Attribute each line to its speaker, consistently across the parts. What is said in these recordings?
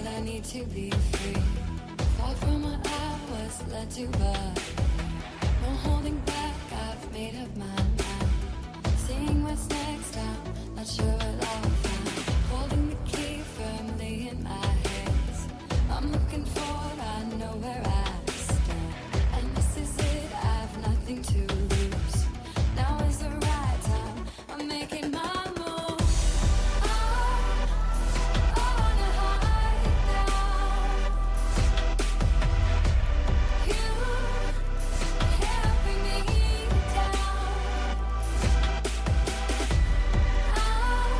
Speaker 1: but I need to be free. Far from what I was led to, but no holding back, I've made up my mind. Seeing what's next, I'm not sure what I'll find. Holding the key firmly in my hands, I'm looking forward, I know where I stand. And this is it, I've nothing to lose. Now is the right time, I'm making my move. I'm on a high now. You can't bring me down. I'm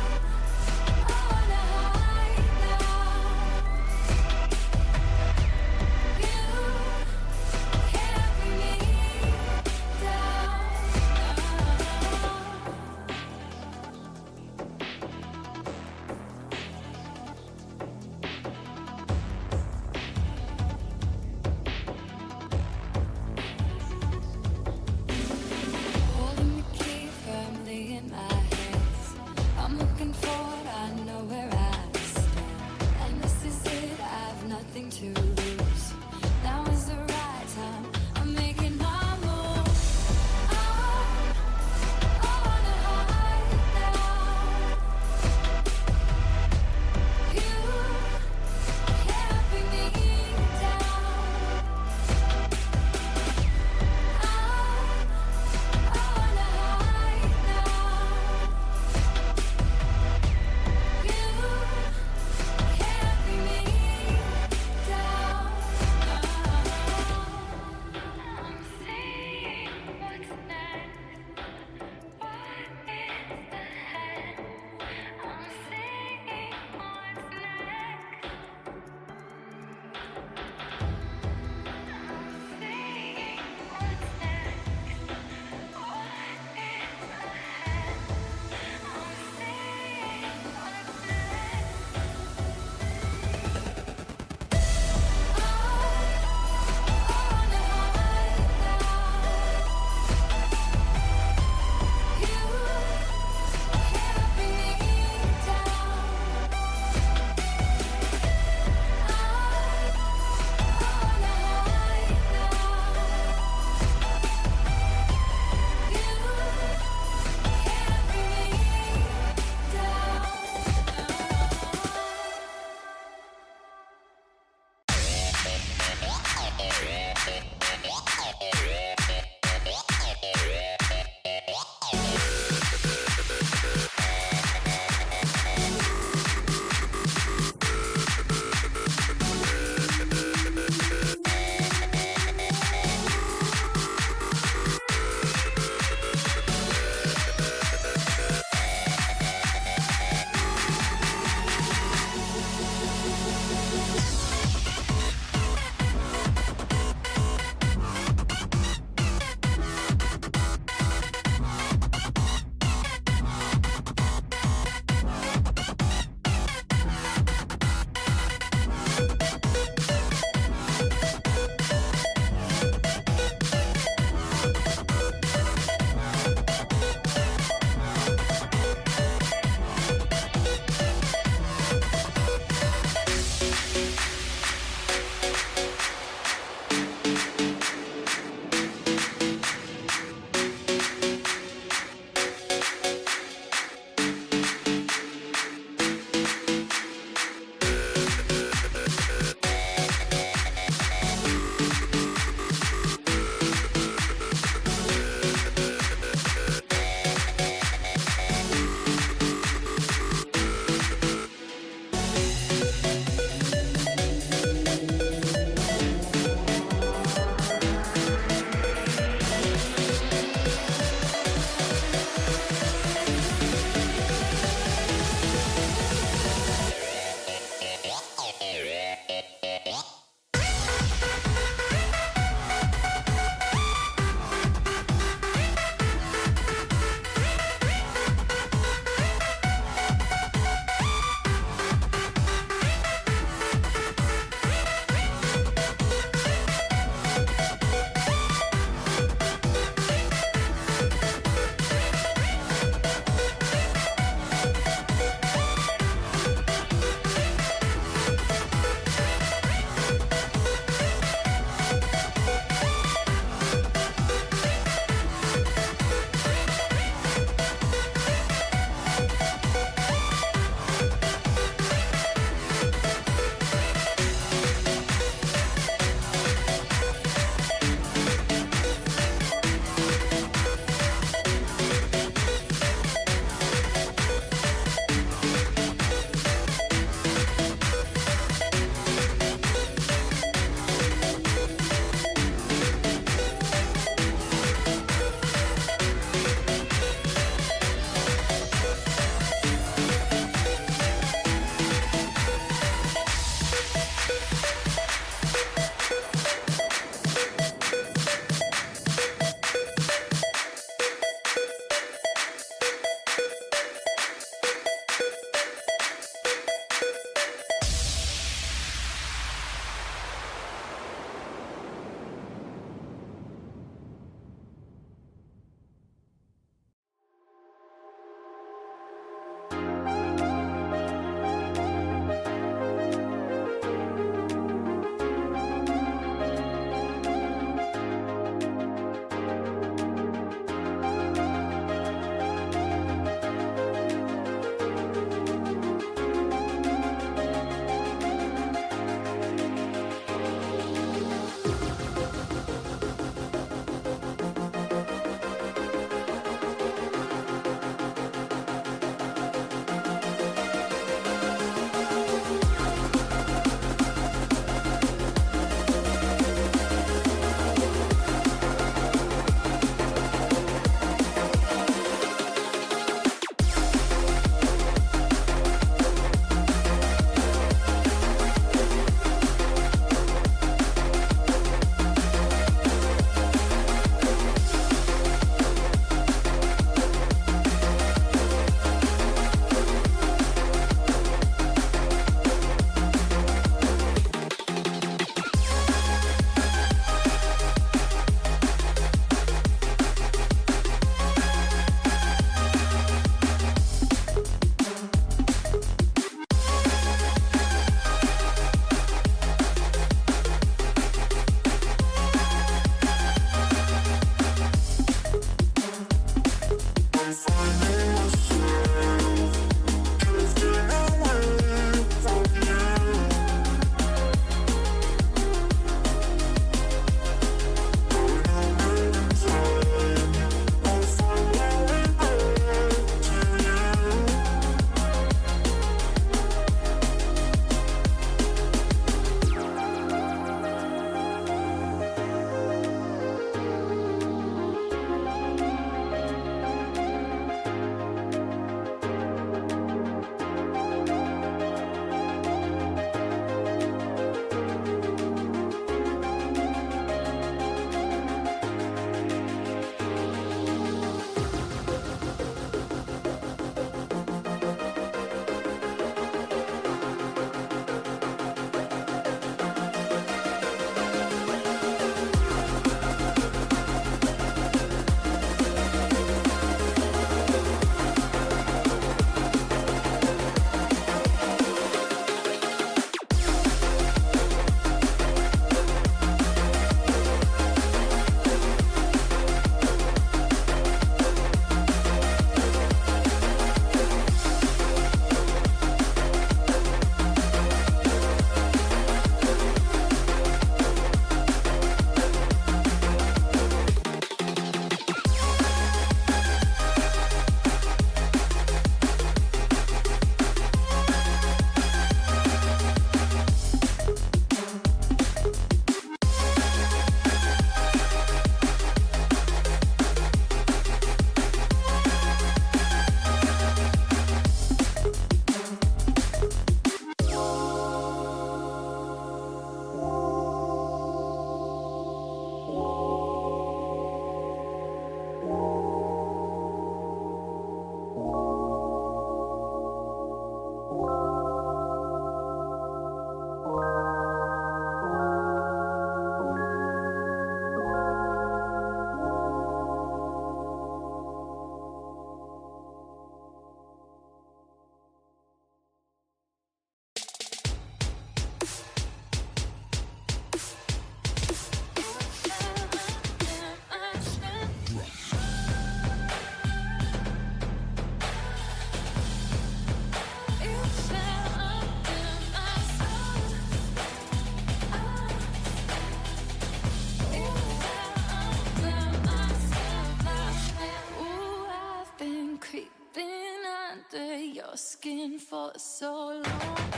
Speaker 1: skin for so long.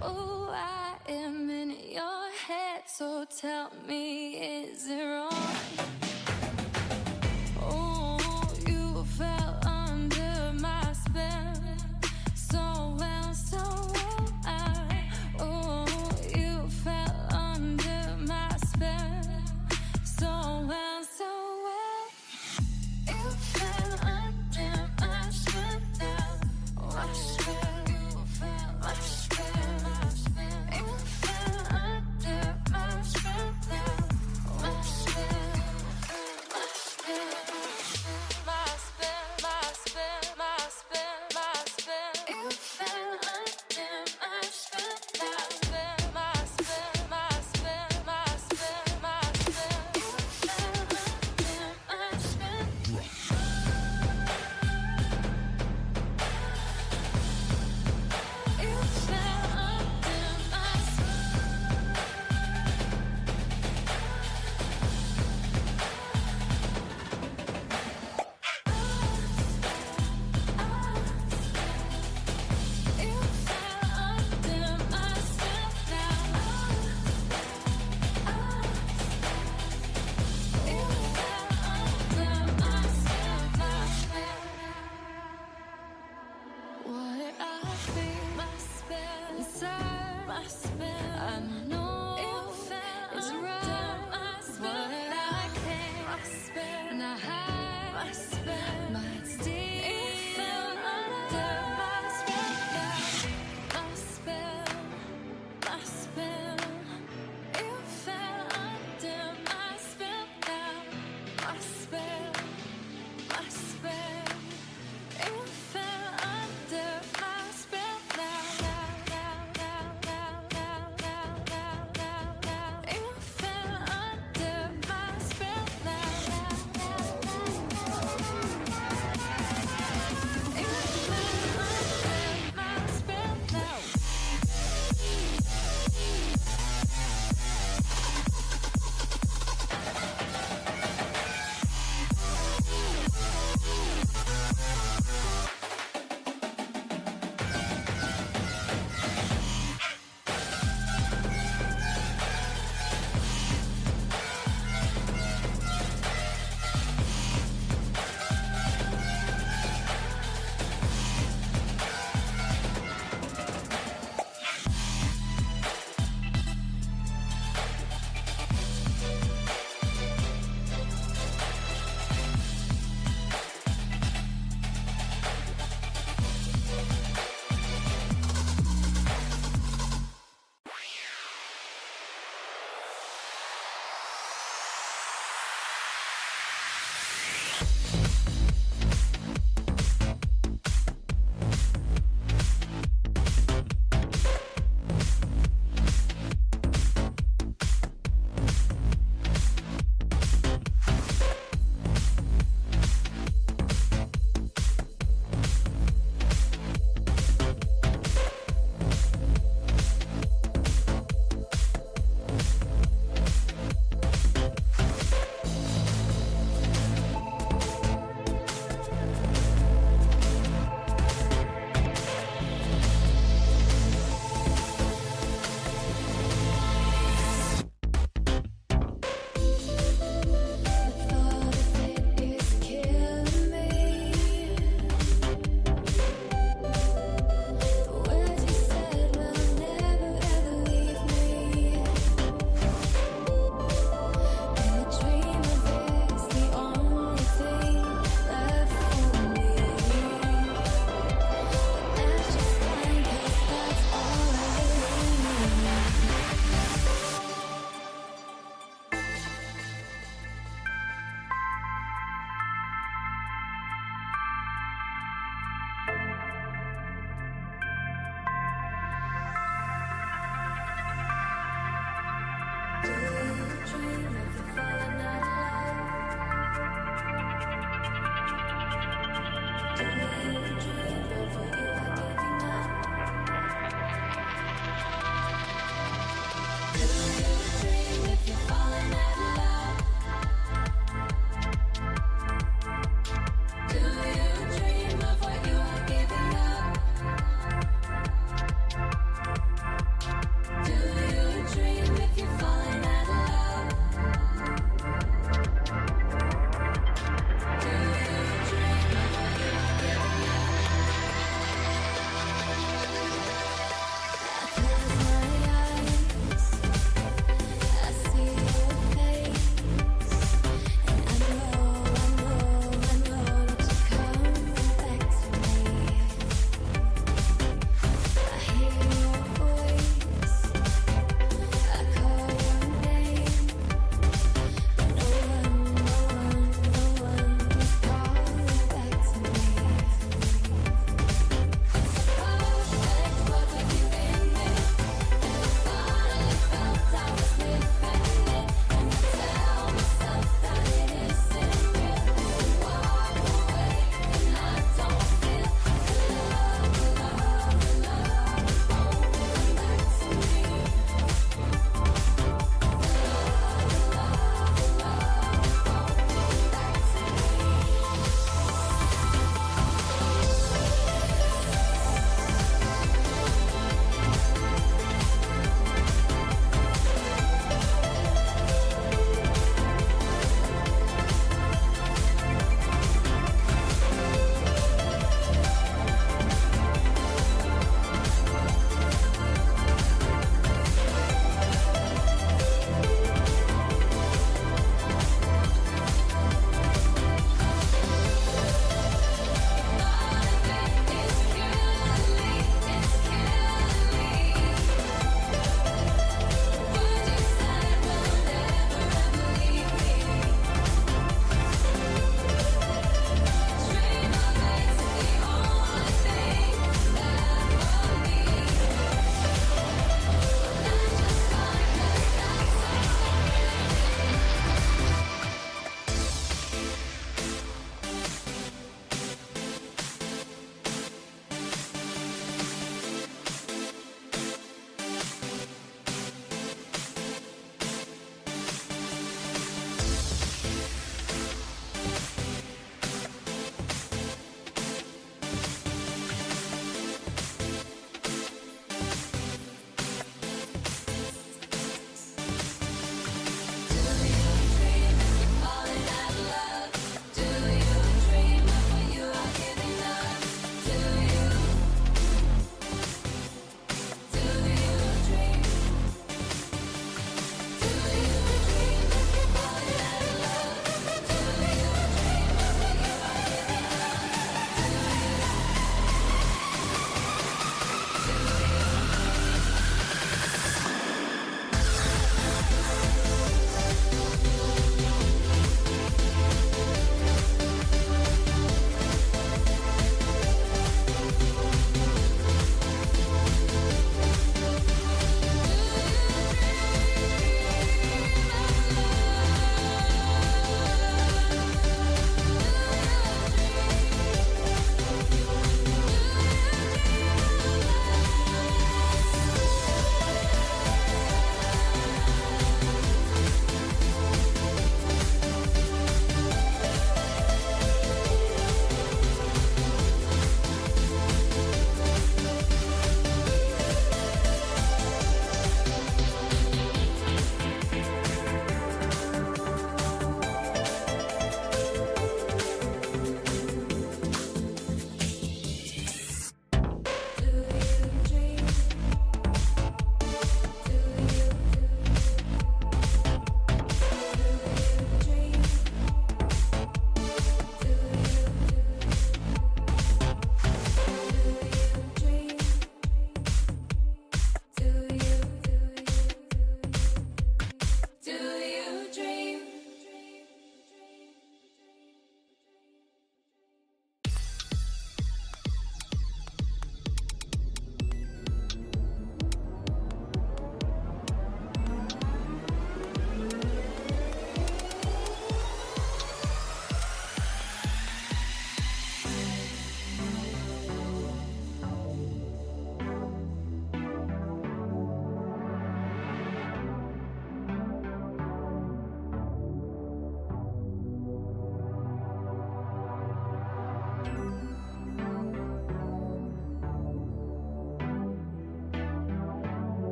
Speaker 1: Oh, I am in your head, so tell me, is it wrong? Oh, you fell under my spell, so well, so well. Oh, you fell under my spell, so well, so well. You fell under my spell now, my spell, my spell, my spell. You fell under my spell now, my spell, my spell, my spell, my spell, my spell, my spell. You fell under my spell now, my spell, my spell, my spell, my spell. You fell under my spell. You fell under my You fell under my spell now. You fell under my spell, my spell. What did I feel? My spell inside, my spell. I know it's right. My spell, and I can't. My spell, and I hide. My spell, might steal under my spell now. My spell, my spell. You fell under my spell now. My spell, my spell. You fell under my spell now, now, now, now, now, now, now, now.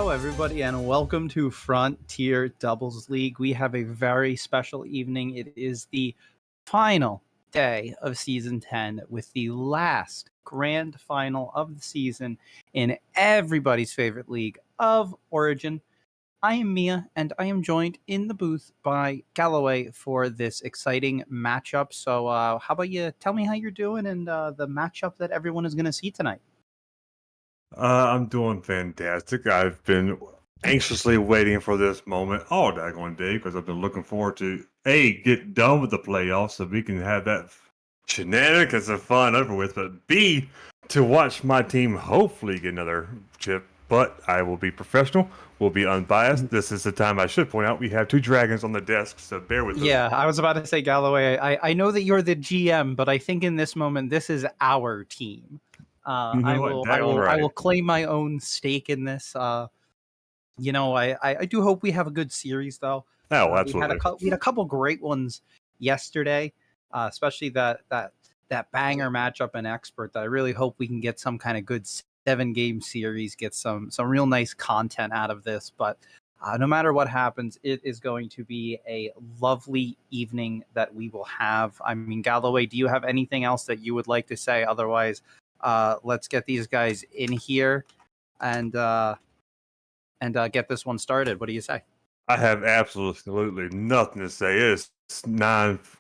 Speaker 2: Hello, everybody, and welcome to Frontier Doubles League. We have a very special evening. It is the final day of Season 10 with the last grand final of the season in everybody's favorite league of Origin. I am Mia, and I am joined in the booth by Galloway for this exciting matchup. So how about you tell me how you're doing and the matchup that everyone is going to see tonight?
Speaker 3: I'm doing fantastic. I've been anxiously waiting for this moment all daggone day because I've been looking forward to get done with the playoffs so we can have that shenanigans and fun over with, but B, to watch my team hopefully get another chip. But I will be professional, will be unbiased. This is the time I should point out we have two dragons on the desk, so bear with us.
Speaker 2: Yeah, I was about to say, Galloway, I know that you're the GM, but I think in this moment, this is our team.
Speaker 3: You know what? Daggone
Speaker 2: I
Speaker 3: right.
Speaker 2: will claim my own stake in this. I do hope we have a good series, though.
Speaker 3: Oh,
Speaker 2: We had
Speaker 3: absolutely.
Speaker 2: we had a couple great ones yesterday, especially that banger matchup in Expert. That I really hope we can get some kind of good 7-game series, get some real nice content out of this. But no matter what happens, it is going to be a lovely evening that we will have. I mean, Galloway, do you have anything else that you would like to say? Otherwise, let's get these guys in here and get this one started. What do you say?
Speaker 3: I have absolutely nothing to say. It's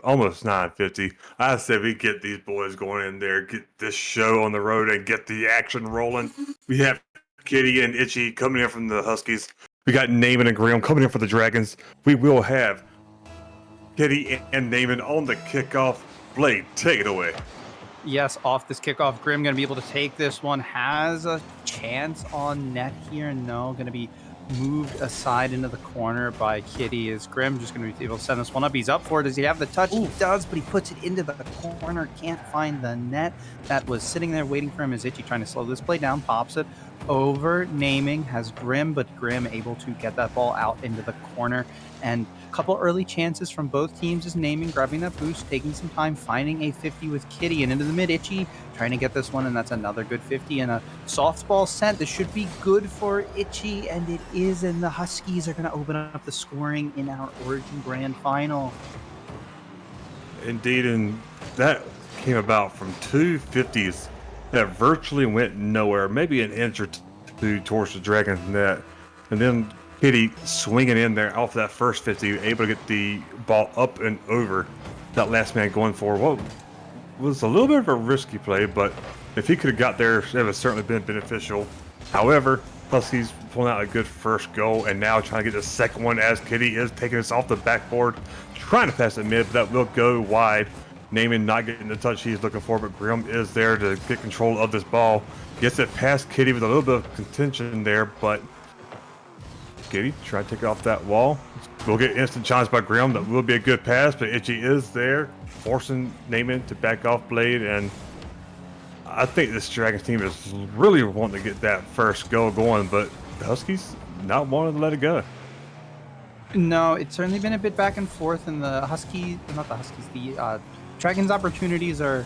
Speaker 3: almost 9:50. I said we get these boys going in there, get this show on the road, and get the action rolling. We have Kitty and Itchy coming in from the Huskies. We got Naaman and Graham coming in for the Dragons. We will have Kitty and Naaman on the kickoff. Blade, take it away.
Speaker 2: Yes, off this kickoff, Grim going to be able to take this one. Has a chance on net here. No, going to be moved aside into the corner by Kitty. Is Grim just going to be able to send this one up? He's up for it. Does he have the touch? Ooh. He does, but he puts it into the corner. Can't find the net. That was sitting there waiting for him. Is Itchy trying to slow this play down? Pops it over. Naming has Grim, but Grim able to get that ball out into the corner. And a couple early chances from both teams is Naming, grabbing that boost, taking some time, finding a 50 with Kitty, and into the mid. Itchy trying to get this one, and that's another good 50 and a softball sent. This should be good for Itchy, and it is, and the Huskies are going to open up the scoring in our Origin Grand Final.
Speaker 3: Indeed, and that came about from two 50s that virtually went nowhere, maybe an inch or two towards the Dragons net, and then Kitty swinging in there off that first 50, able to get the ball up and over that last man going for what was a little bit of a risky play, but if he could have got there, it would have certainly been beneficial. However, Huskies pulling out a good first goal and now trying to get the second one as Kitty is taking us off the backboard, trying to pass it mid, but that will go wide. Naaman not getting the touch he's looking for, but Grim is there to get control of this ball. Gets it past Kitty with a little bit of contention there, but Kitty try to take it off that wall. We'll get instant challenge by Grim. That will be a good pass, but Itchy is there, forcing Naaman to back off Blade. And I think this Dragons team is really wanting to get that first goal going, but the Huskies not wanting to let it go.
Speaker 2: No, it's certainly been a bit back and forth, and the Dragons' opportunities are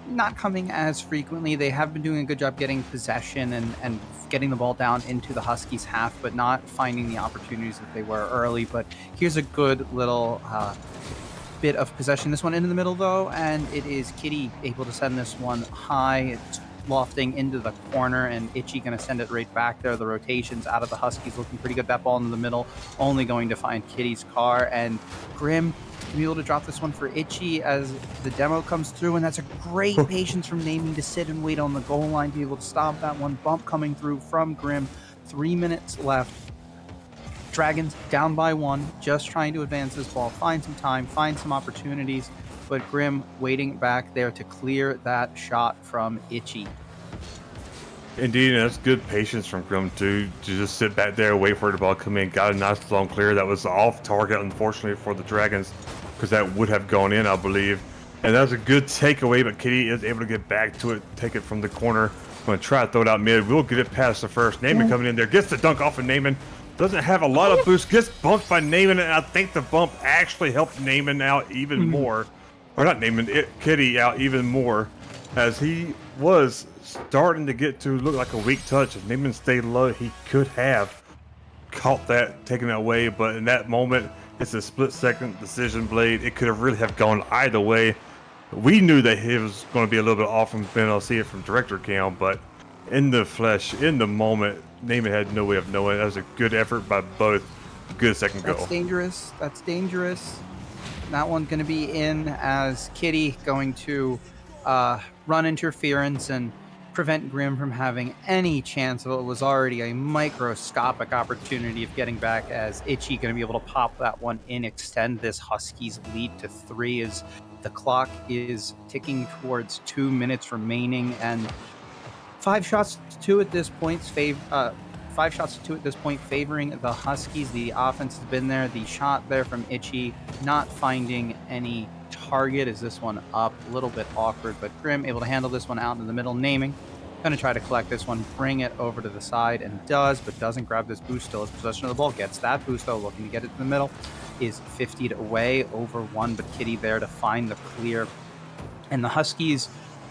Speaker 2: not coming as frequently. They have been doing a good job getting possession and getting the ball down into the Huskies' half, but not finding the opportunities that they were early. But here's a good little bit of possession. This one into the middle, though, and it is Kitty able to send this one high. It's lofting into the corner, and Itchy going to send it right back there. The rotations out of the Huskies looking pretty good. That ball into the middle, only going to find Kitty's car, and Grim to be able to drop this one for Itchy as the demo comes through, and that's a great patience from Naming to sit and wait on the goal line to be able to stop that one. Bump coming through from Grim. 3 minutes left. Dragons down by 1, just trying to advance this ball, find some time, find some opportunities, but Grim waiting back there to clear that shot from Itchy.
Speaker 3: Indeed, and that's good patience from Grim to just sit back there, wait for the ball to come in. Got a nice long clear that was off target, unfortunately, for the Dragons, because that would have gone in, I believe. And that was a good takeaway, but Kitty is able to get back to it, take it from the corner. Going to try to throw it out mid. We'll get it past the first. Naaman coming in there, gets the dunk off of Naaman. Doesn't have a lot of boost, gets bumped by Naaman, and I think the bump actually helped Naaman out even more. Or not Naaman, Kitty out even more. as he was starting to get to look like a weak touch. If Neiman stayed low, he could have caught that, taken it away. But in that moment, it's a split-second decision blade. It could have really have gone either way. We knew that he was going to be a little bit off from being able to see it from director cam, but in the flesh, in the moment, Neiman had no way of knowing. That was a good effort by both. Good second goal.
Speaker 2: That's dangerous. That's dangerous. That one's going to be in as Kitty going to run interference and prevent Grim from having any chance of what was already a microscopic opportunity of getting back, as Itchy going to be able to pop that one in, extend this Huskies lead to 3 as the clock is ticking towards 2 minutes remaining, and 5 shots to 2 at this point. 5 shots to 2 at this point, favoring the Huskies. The offense has been there. The shot there from Itchy, not finding any target. Is this one up? A little bit awkward, but Grim able to handle this one out in the middle. Naming, going to try to collect this one, bring it over to the side, and does, but doesn't grab this boost. Still has possession of the ball. Gets that boost, though, looking to get it to the middle. Is 50'd away over 1, but Kitty there to find the clear. And the Huskies,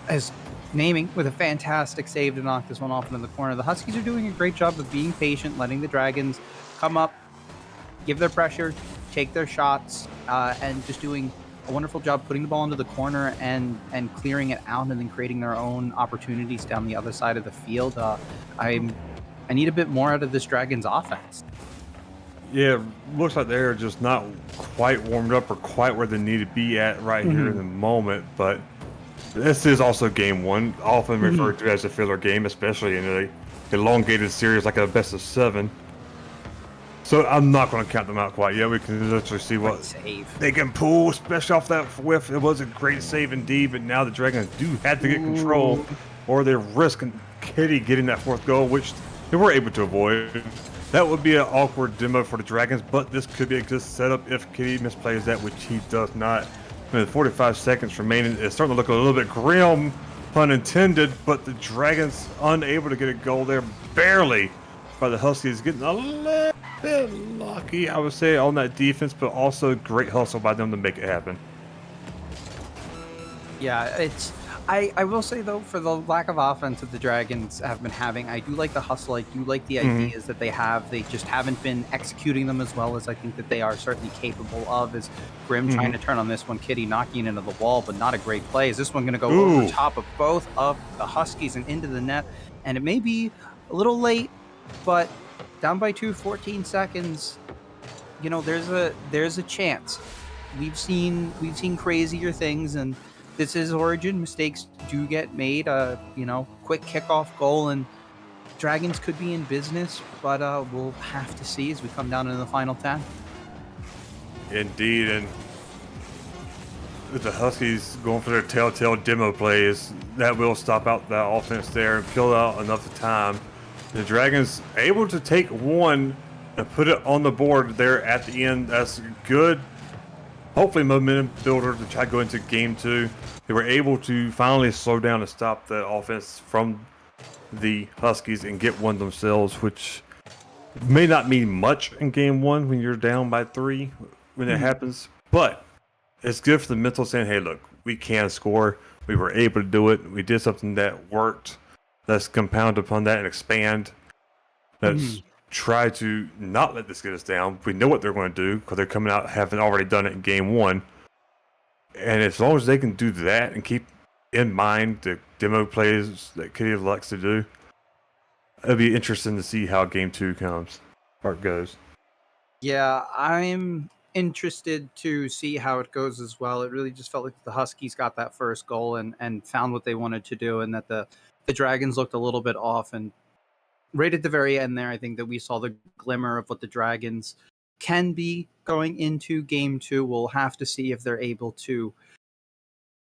Speaker 2: as Naming with a fantastic save to knock this one off into the corner. The Huskies are doing a great job of being patient, letting the Dragons come up, give their pressure, take their shots, and just doing a wonderful job putting the ball into the corner and clearing it out, and then creating their own opportunities down the other side of the field. I need a bit more out of this Dragons offense.
Speaker 3: Yeah, looks like they're just not quite warmed up or quite where they need to be at right here in the moment, but this is also game 1, often referred to as a filler game, especially in a elongated series like a best of 7. So I'm not going to count them out quite yet. We can literally see what they can pull, especially off that whiff. It was a great save indeed, but now the Dragons do have to get control, or they're risking Kitty getting that 4th goal, which they were able to avoid. That would be an awkward demo for the Dragons, but this could be a good setup if Kitty misplays that, which he does not. With 45 seconds remaining, it's starting to look a little bit grim, pun intended, but the Dragons unable to get a goal there, barely, by the Huskies, getting a little bit lucky, I would say, on that defense, but also great hustle by them to make it happen.
Speaker 2: Yeah, I will say, though, for the lack of offense that the Dragons have been having, I do like the hustle. I do like the ideas that they have. They just haven't been executing them as well as I think that they are certainly capable of. Is Grim trying to turn on this one, Kitty knocking into the wall, but not a great play. Is this one going to go over top of both of the Huskies and into the net? And it may be a little late, but down by 2, 14 seconds, you know, there's a chance. We've seen crazier things, and this is Origin. Mistakes do get made. Quick kickoff goal, and Dragons could be in business, but we'll have to see as we come down into the final 10.
Speaker 3: Indeed, and with the Huskies going for their telltale demo plays, that will stop out that offense there and kill out enough time. The Dragons able to take one and put it on the board there at the end. That's good. Hopefully momentum builder to try to go into game 2. They were able to finally slow down and stop the offense from the Huskies and get one themselves, which may not mean much in game 1 when you're down by 3 when it happens, but it's good for the mental saying, hey, look, we can score. We were able to do it. We did something that worked. Let's compound upon that and expand. Let's try to not let this get us down. We know what they're going to do because they're coming out having already done it in game 1. And as long as they can do that and keep in mind the demo plays that Kitty likes to do, it'll be interesting to see how game 2 comes or goes.
Speaker 2: Yeah, I'm interested to see how it goes as well. It really just felt like the Huskies got that first goal and found what they wanted to do, and that the Dragons looked a little bit off. And right at the very end there, I think that we saw the glimmer of what the Dragons can be going into game 2. We'll have to see if they're able to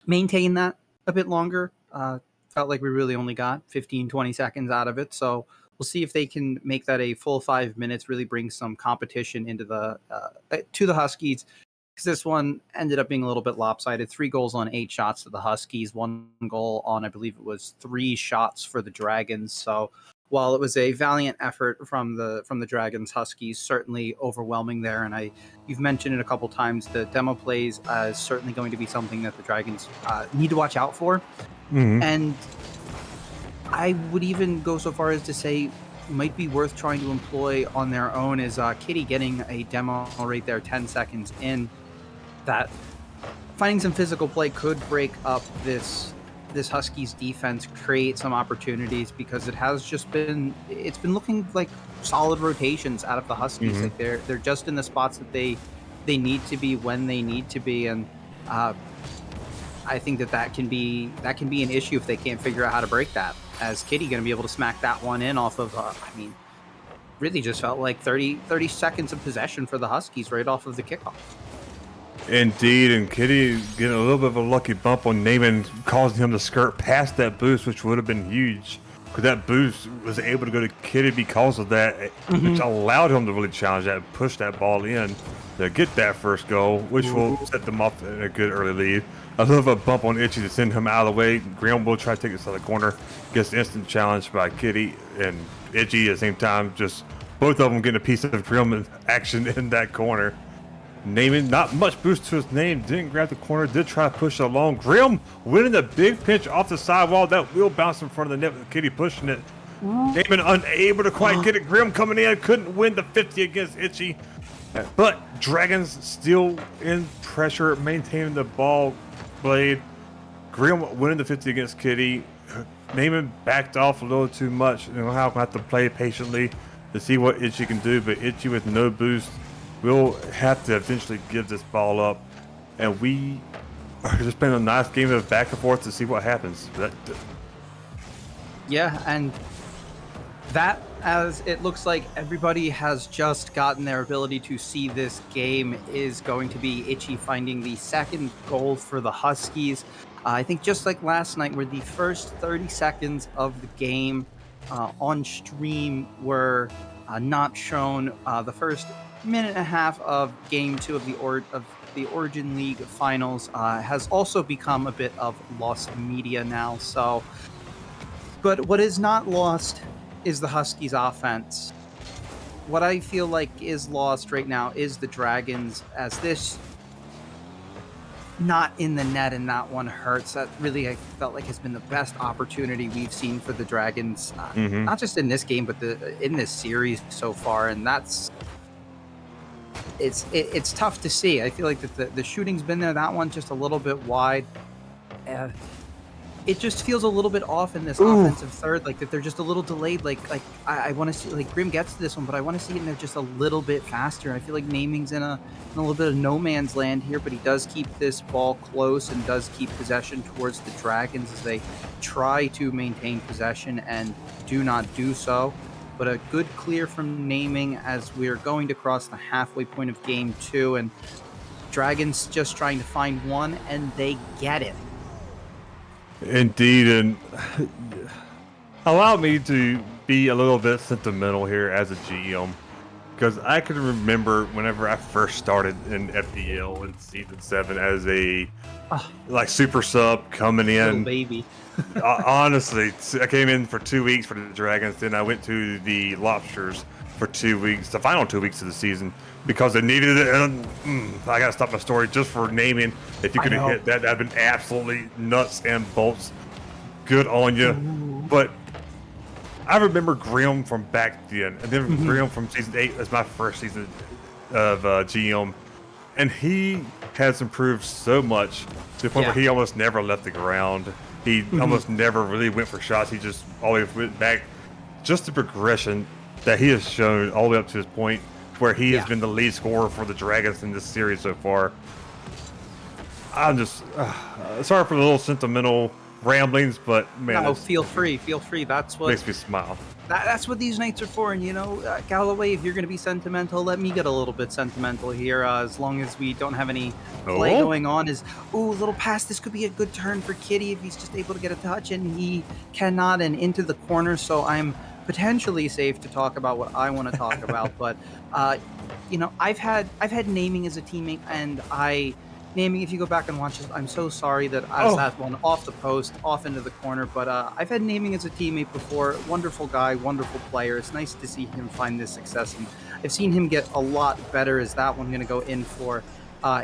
Speaker 2: maintain that a bit longer. Felt like we really only got 15, 20 seconds out of it. So we'll see if they can make that a full 5 minutes, really bring some competition into to the Huskies. Because this one ended up being a little bit lopsided. 3 goals on 8 shots to the Huskies, 1 goal on, I believe it was 3 shots for the Dragons. So while it was a valiant effort from the Dragons, Huskies certainly overwhelming there. And you've mentioned it a couple times, the demo plays is certainly going to be something that the Dragons need to watch out for. And I would even go so far as to say might be worth trying to employ on their own is Kitty getting a demo right there 10 seconds in, that finding some physical play could break up this Huskies defense, create some opportunities, because it's been looking like solid rotations out of the Huskies. Like they're just in the spots that they need to be when they need to be, and I think that can be an issue if they can't figure out how to break that. As Kitty going to be able to smack that one in off of, really just felt like 30 seconds of possession for the Huskies right off of the kickoff.
Speaker 3: Indeed, and Kitty getting a little bit of a lucky bump on Naaman, causing him to skirt past that boost, which would have been huge. Because that boost was able to go to Kitty because of that, which allowed him to really challenge that and push that ball in to get that first goal, which will set them off in a good early lead. A little bit of a bump on Itchy to send him out of the way. Graham will try to take this to the corner, gets instant challenge by Kitty and Itchy at the same time. Just both of them getting a piece of Graham action in that corner. Naaman, not much boost to his name, didn't grab the corner, did try to push it along. Grim winning the big pinch off the sidewall. That wheel bounced in front of the net with Kitty pushing it. Naaman unable to quite get it. Grim coming in, couldn't win the 50 against Itchy. But Dragons still in pressure, maintaining the ball blade. Grim winning the 50 against Kitty. Naaman backed off a little too much. How I'm gonna have to play patiently to see what Itchy can do, but Itchy with no boost we'll have to eventually give this ball up, and we are just playing a nice game of back and forth to see what happens.
Speaker 2: Yeah, and that, as it looks like everybody has just gotten their ability to see this game, is going to be Itchy finding the second goal for the Huskies. I think just like last night, where the first 30 seconds of the game on stream were not shown, the first minute and a half of game 2 of the Origin League finals has also become a bit of lost media now. So, but what is not lost is the Huskies offense. What I feel like is lost right now is the Dragons, as this not in the net, and that one hurts. That really, I felt like, has been the best opportunity we've seen for the Dragons, not just in this game, but in this series so far. And that's it's tough to see. I feel like that the shooting's been there. That one just a little bit wide. It just feels a little bit off in this offensive third, like that they're just a little delayed. Like I want to see, like, Grim gets to this one, but I want to see it in there just a little bit faster. I feel like Naming's in a little bit of no man's land here, but he does keep this ball close and does keep possession towards the Dragons as they try to maintain possession and do not do so. But a good clear from Naming as we're going to cross the halfway point of game 2, and Dragons just trying to find one, and they get it.
Speaker 3: Indeed, and allow me to be a little bit sentimental here as a GM, because I can remember whenever I first started in FPL in season 7 as a like super sub coming in.
Speaker 2: Little baby.
Speaker 3: Honestly, I came in for 2 weeks for the Dragons, then I went to the Lobsters for 2 weeks, the final 2 weeks of the season, because they needed it. And I gotta stop my story just for Naming. If you could have hit that, that'd been absolutely nuts and bolts. Good on you. But I remember Grim from back then, and then Grim from season 8 as my first season of GM, and he has improved so much to the point where he almost never left the ground. He almost never really went for shots. He just always went back. Just the progression that he has shown all the way up to this point, where he has been the lead scorer for the Dragons in this series so far. I'm just sorry for the little sentimental ramblings, but man,
Speaker 2: no, feel free. That's what
Speaker 3: makes me smile.
Speaker 2: That's what these nights are for. And Galloway, if you're going to be sentimental, let me get a little bit sentimental here. As long as we don't have any play going on, a little pass. This could be a good turn for Kitty if he's just able to get a touch, and he cannot, and into the corner. So I'm potentially safe to talk about what I want to talk about. But I've had Naming as a teammate, and Naming, if you go back and watch this, I'm so sorry that I that one off the post, off into the corner. But I've had Naming as a teammate before. Wonderful guy, wonderful player. It's nice to see him find this success. And I've seen him get a lot better. Is that one going to go in for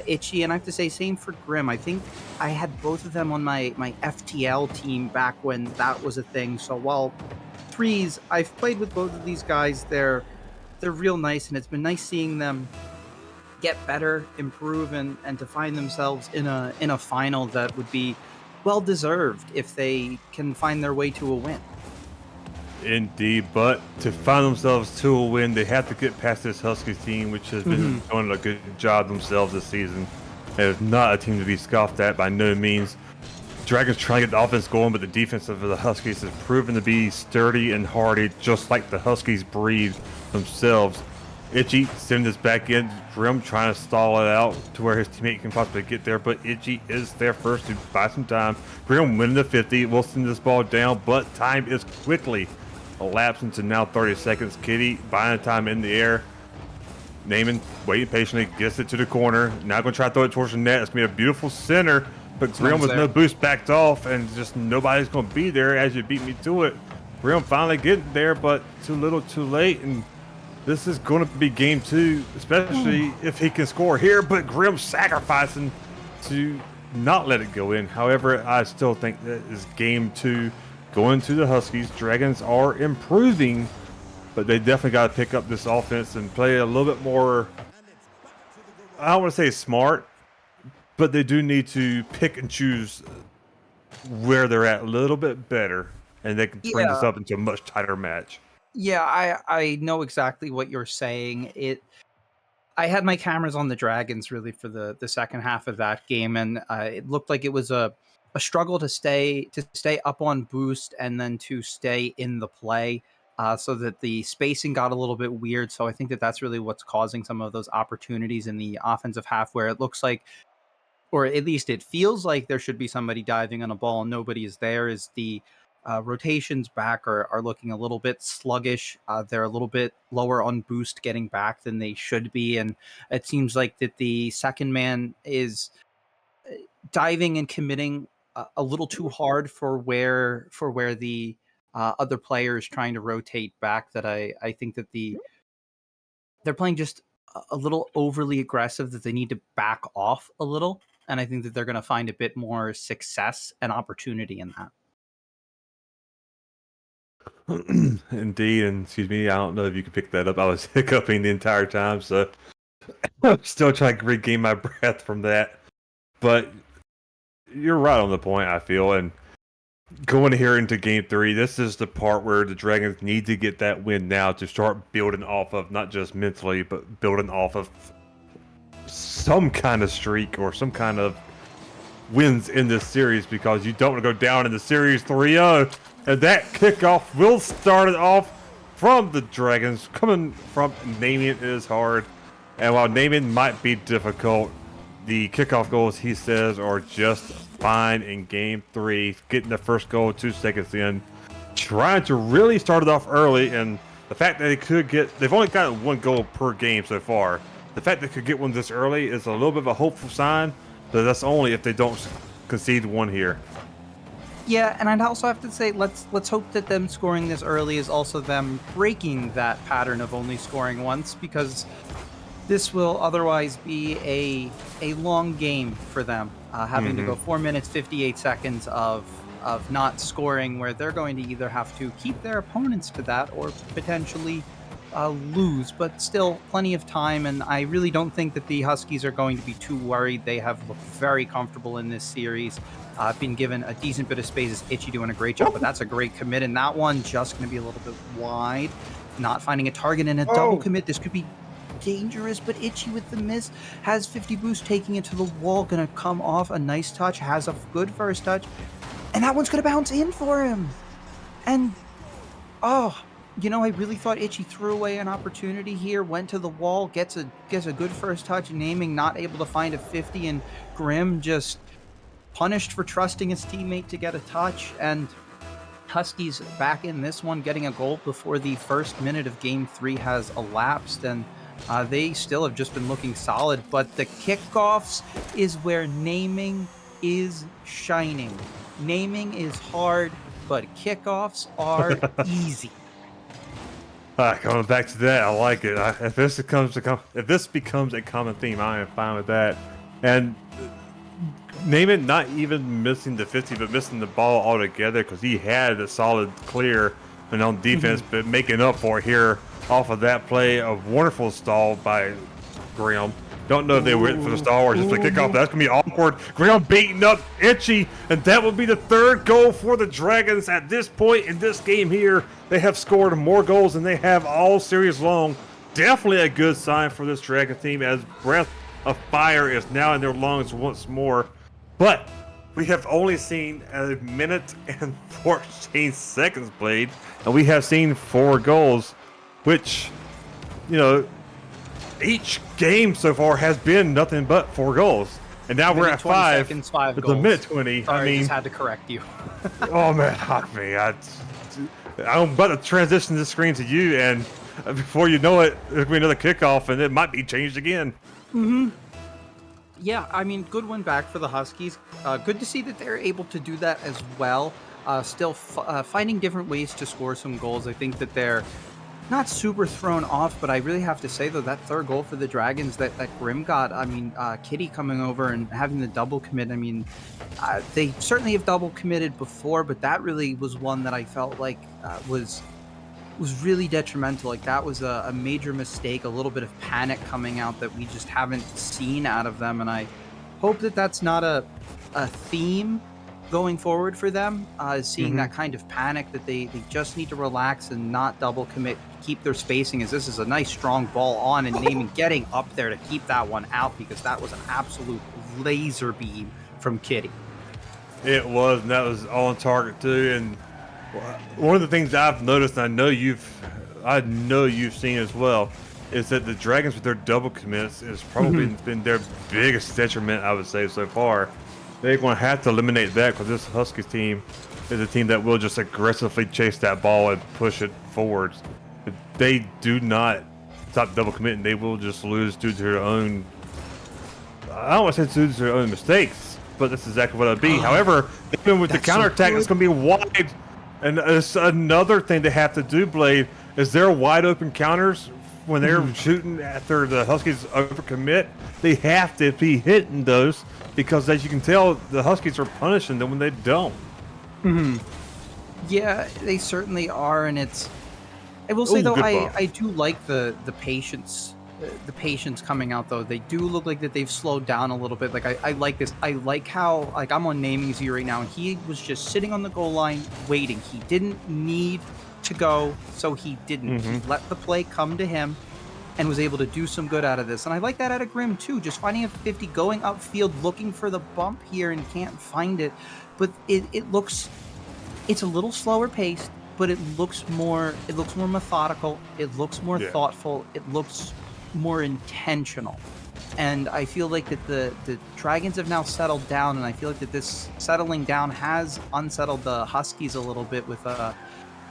Speaker 2: Itchy, and I have to say, same for Grim. I think I had both of them on my FTL team back when that was a thing. So while threes, I've played with both of these guys. They're real nice, and it's been nice seeing them get better, improve, and to find themselves in a final that would be well deserved if they can find their way to a win.
Speaker 3: Indeed, but to find themselves to a win, they have to get past this Huskies team, which has been doing a good job themselves this season. It is not a team to be scoffed at by no means. Dragons trying to get the offense going, but the defense of the Huskies has proven to be sturdy and hardy, just like the Huskies breed themselves. Itchy sending this back in, Grim trying to stall it out to where his teammate can possibly get there, but Itchy is there first to buy some time. Grim winning the 50, will send this ball down, but time is quickly elapsing to now 30 seconds. Kitty buying time in the air. Naaman waiting patiently, gets it to the corner. Now going to try to throw it towards the net. It's going to be a beautiful center, but Grim with no boost backed off, and just nobody's going to be there as you beat me to it. Grim finally getting there, but too little too late, and this is going to be game 2, especially if he can score here, but Grim sacrificing to not let it go in. However, I still think that is game 2 going to the Huskies. Dragons are improving, but they definitely got to pick up this offense and play a little bit more, I don't want to say smart, but they do need to pick and choose where they're at a little bit better, and they can bring this up into a much tighter match.
Speaker 2: Yeah, I know exactly what you're saying. I had my cameras on the Dragons really for the second half of that game, and it looked like it was a struggle to stay up on boost and then to stay in the play, so that the spacing got a little bit weird. So I think that that's really what's causing some of those opportunities in the offensive half, where it looks like, or at least it feels like, there should be somebody diving on a ball and nobody is there. Is the rotations back are looking a little bit sluggish. They're a little bit lower on boost getting back than they should be, and it seems like that the second man is diving and committing a little too hard for where the other player is trying to rotate back. That I think that they're playing just a little overly aggressive, that they need to back off a little, and I think that they're going to find a bit more success and opportunity in that.
Speaker 3: Indeed, and excuse me, I don't know if you can pick that up. I was hiccuping the entire time, so I'm still trying to regain my breath from that. But you're right on the point, I feel. And going here into game 3, this is the part where the Dragons need to get that win now to start building off of, not just mentally, but building off of some kind of streak or some kind of wins in this series, because you don't want to go down in the series 3-0. And that kickoff will start it off from the Dragons. Coming from Naaman is hard. And while Naaman might be difficult, the kickoff goals, he says, are just fine in game 3. Getting the first goal 2 seconds in. Trying to really start it off early. And the fact that they've only gotten 1 goal per game so far. The fact they could get one this early is a little bit of a hopeful sign. But that's only if they don't concede 1 here.
Speaker 2: Yeah, and I'd also have to say, let's hope that them scoring this early is also them breaking that pattern of only scoring once, because this will otherwise be a long game for them, having to go 4 minutes 58 seconds of not scoring, where they're going to either have to keep their opponents to that or potentially lose. But still plenty of time, and I really don't think that the Huskies are going to be too worried. They have looked very comfortable in this series. Been given a decent bit of space. Is Itchy doing a great job, but that's a great commit, and that one just going to be a little bit wide. Not finding a target in a double commit. This could be dangerous, but Itchy with the miss, has 50 boost, taking it to the wall, going to come off a nice touch, has a good first touch, and that one's going to bounce in for him. And I really thought Itchy threw away an opportunity here, went to the wall, gets a good first touch, Naming not able to find a 50, and Grim just punished for trusting his teammate to get a touch. And Huskies back in this one, getting a goal before the first minute of game 3 has elapsed, and they still have just been looking solid. But the kickoffs is where Naming is shining. Naming is hard, but kickoffs are easy.
Speaker 3: Going back to that, I like it. If this becomes a common theme, I am fine with that. And name it not even missing the 50, but missing the ball altogether because he had a solid clear and on defense, but making up for it here off of that play. A wonderful stall by Graham. Don't know if they went for the stall or just the kickoff. That's going to be awkward. Graham beating up Itchy, and that will be the third goal for the Dragons at this point in this game here. They have scored more goals than they have all series long. Definitely a good sign for this Dragon team as breath of fire is now in their lungs once more. But we have only seen a minute and 14 seconds played, and we have seen 4 goals, which, you know, each game so far has been nothing but 4 goals. And now we're at 5.
Speaker 2: Seconds, 5
Speaker 3: with
Speaker 2: goals.
Speaker 3: the minute 20.
Speaker 2: Sorry,
Speaker 3: I mean,
Speaker 2: just had to correct you.
Speaker 3: oh man, I'm about to transition the screen to you, and before you know it, there'll be another kickoff, and it might be changed again.
Speaker 2: Yeah, I mean, good win back for the Huskies. Good to see that they're able to do that as well. Still finding different ways to score some goals. I think that they're not super thrown off, but I really have to say, though, that third goal for the Dragons that Grim got, I mean, Kitty coming over and having the double commit, I mean, they certainly have double committed before, but that really was one that I felt like was really detrimental. Like, that was a major mistake, a little bit of panic coming out that we just haven't seen out of them, and I hope that that's not a theme going forward for them, seeing that kind of panic, that they just need to relax and not double commit, keep their spacing, as this is a nice strong ball on, and Naaman getting up there to keep that one out, because that was an absolute laser beam from Kitty.
Speaker 3: It was, and that was on target too. And one of the things I've noticed, and I know you've seen as well, is that the Dragons with their double commits has probably been their biggest detriment, I would say, so far. They're going to have to eliminate that because this Huskies team is a team that will just aggressively chase that ball and push it forwards. If they do not stop double committing, they will just lose due to their own, I don't want to say due to their own mistakes, but that's exactly what it'll be. However, even with the counterattack, it's going to be wide. And it's another thing they have to do, Blade, is their wide open counters when they're shooting after the Huskies overcommit. They have to be hitting those, because as you can tell, the Huskies are punishing them when they don't.
Speaker 2: Yeah, they certainly are, and it's. I will say though,
Speaker 3: good ball.
Speaker 2: I do like the patience, the patience coming out though. They do look like that they've slowed down a little bit. Like I like this. I like how, like, I'm on Naming's ear right now, and he was just sitting on the goal line waiting. He didn't need to go, so he didn't. He let the play come to him and was able to do some good out of this. And I like that out of Grim too, just finding a 50, going upfield, looking for the bump here and can't find it. But it looks, it's a little slower paced, but it looks more methodical, it looks more thoughtful, it looks more intentional. And I feel like that the Dragons have now settled down, and I feel like that this settling down has unsettled the Huskies a little bit, with a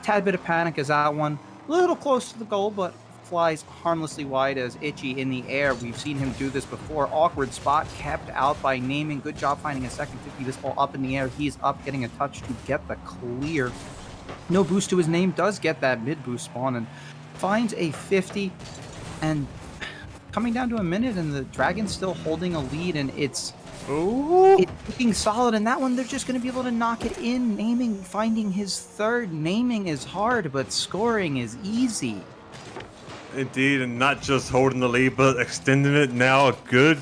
Speaker 2: tad bit of panic as that one a little close to the goal, but flies harmlessly wide as Itchy in the air. We've seen him do this before. Awkward spot kept out by Naming. Good job finding a second 50. This ball up in the air. He's up, getting a touch to get the clear. No boost to his name. Does get that mid boost spawn and finds a 50. And coming down to a minute, and the Dragons still holding a lead, and it's looking solid. And that one, they're just going to be able to knock it in. Naming finding his third. Naming is hard, but scoring is easy.
Speaker 3: Indeed, and not just holding the lead, but extending it now. A good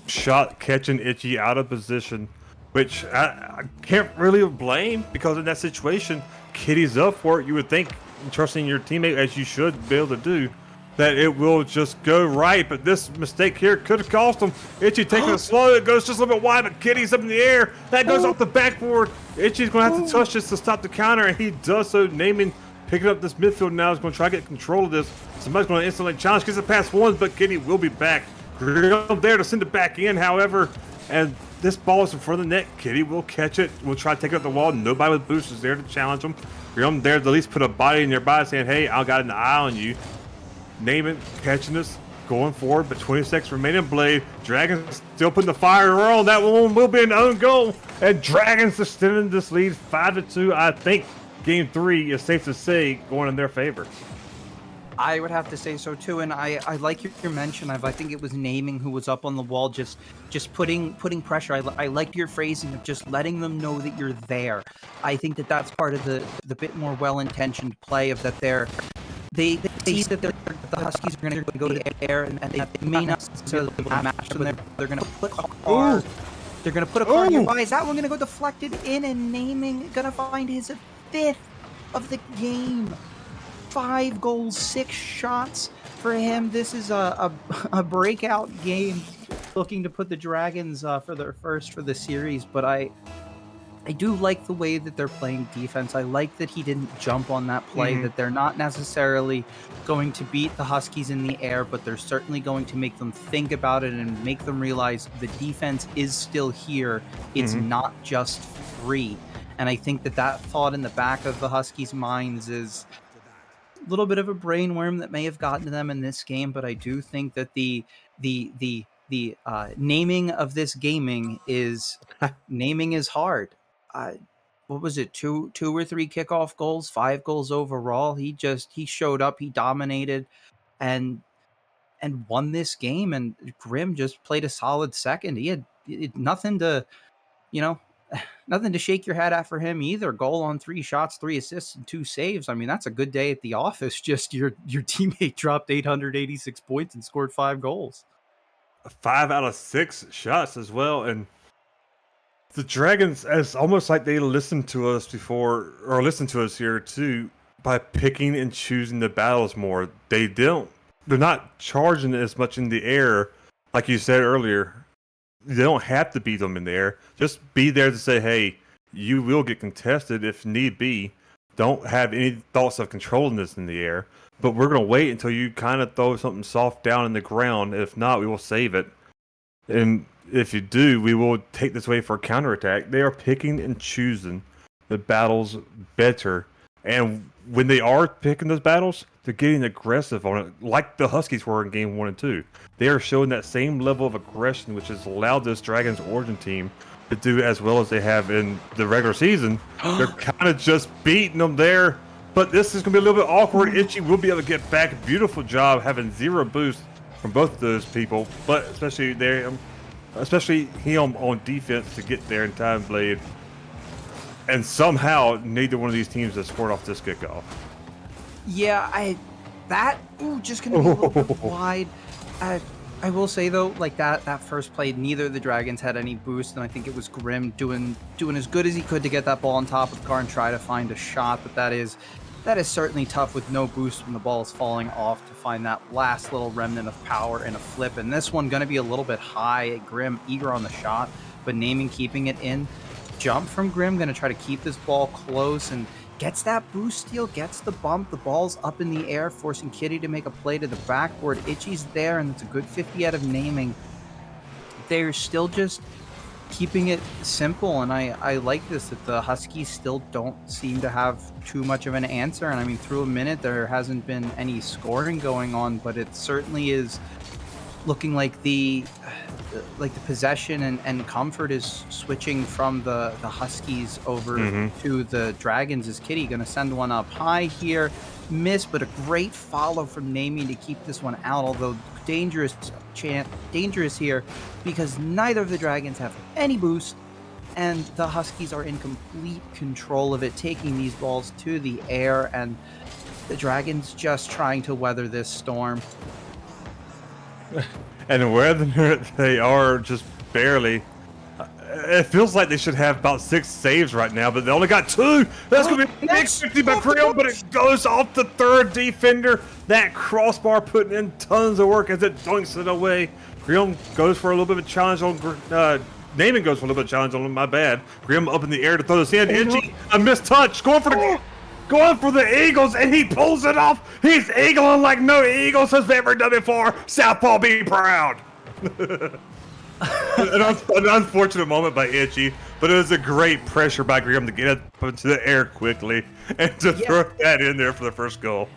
Speaker 3: shot catching Itchy out of position, which I can't really blame, because in that situation, Kitty's up for it. You would think, trusting your teammate as you should be able to do, that it will just go right. But this mistake here could have cost him. Itchy taking it slow. It goes just a little bit wide, but Kitty's up in the air. That goes off the backboard. Itchy's going to have to touch this to stop the counter, and he does so. Naming picking up this midfield now, is going to try to get control of this. Somebody's going to instantly challenge, gets it past one, but Kitty will be back. Grim there to send it back in, however, and this ball is in front of the net. Kitty will catch it. We'll try to take it up the wall. Nobody with boost is there to challenge him. Grim there to at least put a body nearby, saying, hey, I got an eye on you. Naaman catching this, going forward, but 20 seconds remaining. Blade, Dragons still putting the fire on. That one will be an own goal, and Dragons extending this lead 5-2. I think Game 3 is safe to say going in their favor.
Speaker 2: I would have to say so too, and I like your mention of, I think it was Naming who was up on the wall, just putting pressure. I like your phrasing of just letting them know that you're there. I think that that's part of the bit more well-intentioned play of that they see that the Huskies are going to go to the air, and they may not necessarily be able to match them there. They're going to put a car. They're going to put a car nearby. Is that one going to go deflected in, and Naming going to find his 5th of the game? 5 goals, 6 shots for him. This is a breakout game, looking to put the Dragons for their first for the series. But I do like the way that they're playing defense. I like that he didn't jump on that play, that they're not necessarily going to beat the Huskies in the air, but they're certainly going to make them think about it and make them realize the defense is still here. It's not just free. And I think that thought in the back of the Huskies' minds is a little bit of a brainworm that may have gotten to them in this game, but I do think that the naming of this gaming is naming is hard. What was it? Two or three kickoff goals, 5 goals overall. He showed up, he dominated, and won this game. And Grimm just played a solid second. He had nothing to, nothing to shake your head at for him either. Goal on 3 shots, 3 assists, and 2 saves. I mean, that's a good day at the office. Just your teammate dropped 886 points and scored 5 goals.
Speaker 3: 5 out of 6 shots as well, and the Dragons, it's almost like they listened to us before, or listened to us here too, by picking and choosing the battles more. They're not charging as much in the air, like you said earlier. You don't have to beat them in the air. Just be there to say, hey, you will get contested if need be. Don't have any thoughts of controlling this in the air. But we're going to wait until you kind of throw something soft down in the ground. If not, we will save it. And if you do, we will take this way for a counterattack. They are picking and choosing the battles better. And when they are picking those battles, they're getting aggressive on it, like the Huskies were in game 1 and 2. They are showing that same level of aggression, which has allowed this Dragons origin team to do as well as they have in the regular season. They're kind of just beating them there. But this is going to be a little bit awkward. Itchy will be able to get back. Beautiful job having 0 boost from both of those people, but especially him on defense to get there in time, Blade. And somehow neither one of these teams has scored off this kickoff.
Speaker 2: Yeah, just gonna be a little bit wide. I will say though, like that first play, neither of the Dragons had any boost, and I think it was Grimm doing as good as he could to get that ball on top of the car and try to find a shot. But that is certainly tough with no boost when the ball is falling off, to find that last little remnant of power in a flip. And this one going to be a little bit high. Grimm eager on the shot, but Naming keeping it in. Jump from Grimm, going to try to keep this ball close, and gets that boost steal, gets the bump. The ball's up in the air, forcing Kitty to make a play to the backboard. Itchy's there, and it's a good 50 out of Naming. They're still just keeping it simple, and I like this, that the Huskies still don't seem to have too much of an answer. And I mean, through a minute there hasn't been any scoring going on, but it certainly is looking like the possession and comfort is switching from the Huskies over to the Dragons. Is Kitty going to send one up high here? Miss, but a great follow from Naming to keep this one out, although dangerous here because neither of the Dragons have any boost, and the Huskies are in complete control of it, taking these balls to the air, and the Dragons just trying to weather this storm.
Speaker 3: And whether they are just barely, it feels like they should have about 6 saves right now, but they only got 2. That's going to be a big 50 by Grimm, but it goes off the 3rd defender. That crossbar putting in tons of work as it doinks it away. Grimm goes for a little bit of a challenge on Naming goes for a little bit of challenge on him, my bad. Grimm up in the air to throw this in. Itchy, a missed touch, going for the Eagles, and he pulls it off. He's eagling like no Eagles has ever done before. Southpaw, be proud. an unfortunate moment by Itchy, but it was a great pressure by Grimm to get it into the air quickly and to throw that in there for the first goal.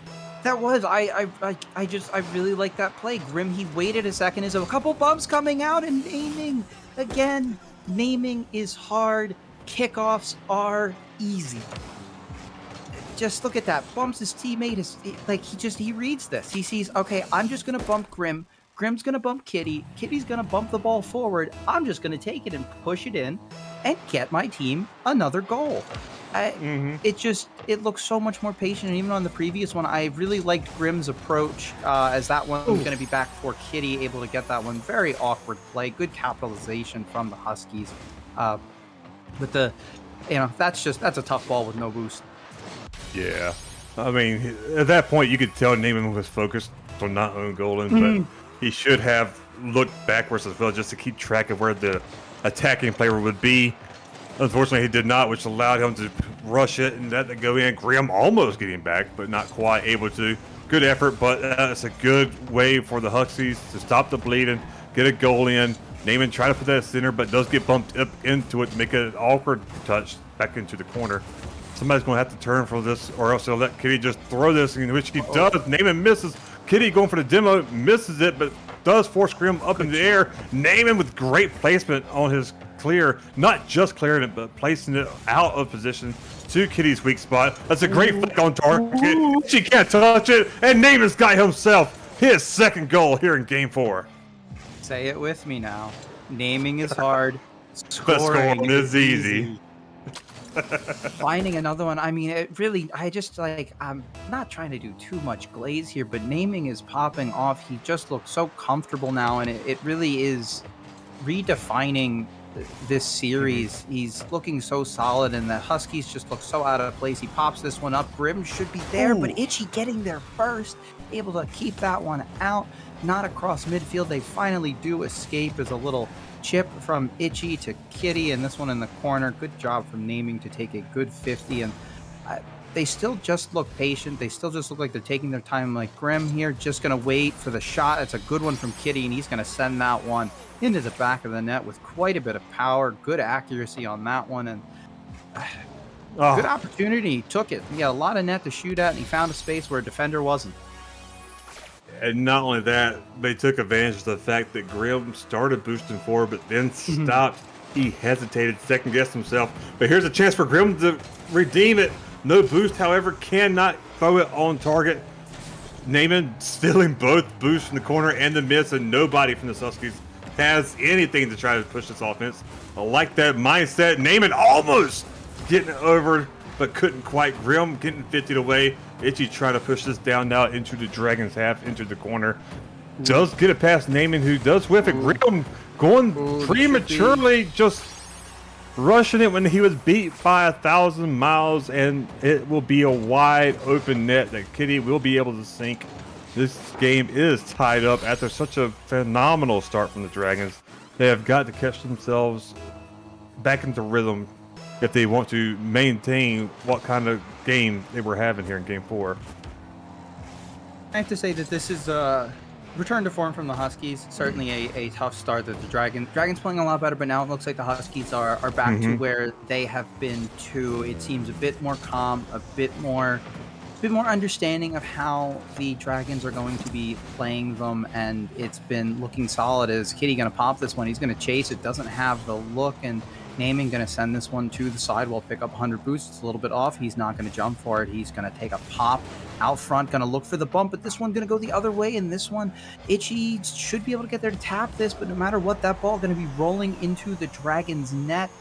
Speaker 2: That was I really like that play. Grimm, he waited a second. There's a couple bumps coming out, and Naming again. Naming is hard. Kickoffs are easy. just look at that. Bumps his teammate. He reads this. He sees, okay, I'm just going to bump Grim. Grim's going to bump Kitty. Kitty's going to bump the ball forward. I'm just going to take it and push it in and get my team another goal. It looks so much more patient. And even on the previous one, I really liked Grim's approach as that one was going to be back for Kitty, able to get that one. Very awkward play. Good capitalization from the Huskies. But that's a tough ball with no boost.
Speaker 3: Yeah. I mean, at that point, you could tell Neiman was focused on not own goaling, but he should have looked backwards as well just to keep track of where the attacking player would be. Unfortunately, he did not, which allowed him to rush it and let it go in. Graham almost getting back, but not quite able to. Good effort, but it's a good way for the Huskies to stop the bleeding, get a goal in. Neiman tried to put that center, but does get bumped up into it, make it an awkward touch back into the corner. Somebody's going to have to turn for this, or else they'll let Kitty just throw this, in which he does. Neiman misses. Kitty going for the demo, misses it, but does force Grim up in the air. Neiman with great placement on his clear, not just clearing it, but placing it out of position to Kitty's weak spot. That's a great flick on target. She can't touch it, and Neiman's got himself his second goal here in Game 4.
Speaker 2: Say it with me now. Naming is hard.
Speaker 3: Scoring is easy.
Speaker 2: Finding another one. I mean, I'm not trying to do too much glaze here, but naming is popping off. He just looks so comfortable now, and it really is redefining this series. He's looking so solid, and the Huskies just look so out of place. He pops this one up. Grim should be there, but Itchy getting there first, able to keep that one out. Not across midfield. They finally do escape as a little chip from Itchy to Kitty, and this one in the corner. Good job from naming to take a good 50, and they still just look patient. They still just look like they're taking their time. Like Grim here, just going to wait for the shot. It's a good one from Kitty, and he's going to send that one into the back of the net with quite a bit of power. Good accuracy on that one, and good opportunity. He took it. He had a lot of net to shoot at, and he found a space where a defender wasn't.
Speaker 3: And not only that, they took advantage of the fact that Grim started boosting forward, but then stopped. He hesitated, second-guessed himself. But here's a chance for Grim to redeem it. No boost, however, cannot throw it on target. Neiman stealing both boosts from the corner and the miss, and nobody from the Huskies has anything to try to push this offense. I like that mindset. Neiman almost getting it over, but couldn't quite. Grim getting 50'd away. Itchy trying to push this down now into the Dragons' half, into the corner. Does get it past Neiman, who does whiff it. Grim going prematurely, just rushing it when he was beat by 1,000 miles, and it will be a wide open net that Kitty will be able to sink. This game is tied up after such a phenomenal start from the Dragons. They have got to catch themselves back into rhythm if they want to maintain what kind of game they were having here in Game 4.
Speaker 2: I have to say that this is a return to form from the Huskies. Certainly a tough start that the Dragons playing a lot better, but now it looks like the Huskies are back to where they have been too. It seems a bit more calm, a bit more understanding of how the Dragons are going to be playing them, and it's been looking solid. Is Kitty going to pop this one? He's going to chase it. Doesn't have the look, and Naming going to send this one to the sidewall, pick up 100 boosts. It's a little bit off. He's not going to jump for it. He's going to take a pop out front, going to look for the bump, but this one going to go the other way, and this one, Itchy should be able to get there to tap this, but no matter what, that ball going to be rolling into the Dragons' net.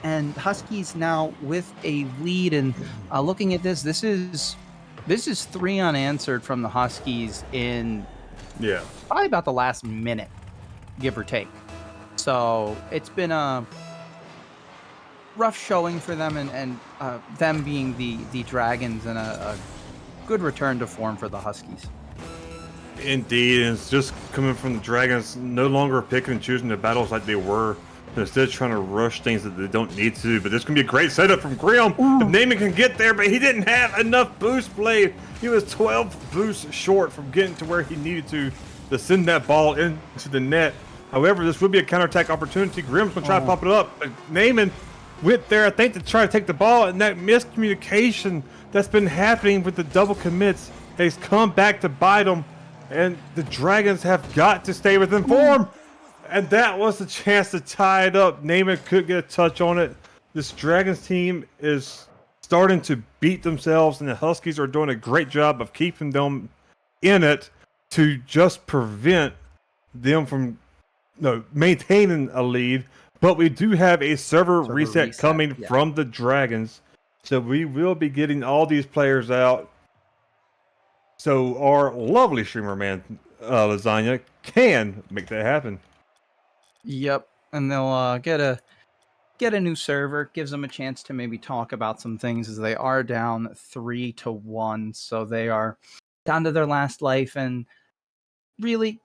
Speaker 2: And Huskies now with a lead, and looking at this is 3 unanswered from the Huskies in probably about the last minute, give or take. So it's been a rough showing for them, and them being the Dragons, and a good return to form for the Huskies.
Speaker 3: Indeed, and it's just coming from the Dragons, no longer picking and choosing the battles like they were. Instead, trying to rush things that they don't need to. But this can be a great setup from Grim. If Neiman can get there, but he didn't have enough boost blade. He was 12 boosts short from getting to where he needed to send that ball into the net. However, this would be a counterattack opportunity. Grim's going to try to pop it up. But Neiman went there, I think, to try to take the ball. And that miscommunication that's been happening with the double commits has come back to bite them. And the Dragons have got to stay within form. And that was the chance to tie it up. Neiman could get a touch on it. This Dragons team is starting to beat themselves, and the Huskies are doing a great job of keeping them in it to just prevent them from maintaining a lead. But we do have a server reset coming from the Dragons, so we will be getting all these players out. So our lovely streamer man, Lasagna, can make that happen.
Speaker 2: Yep, and they'll get a new server. Gives them a chance to maybe talk about some things, as they are down 3-1, so they are down to their last life, and really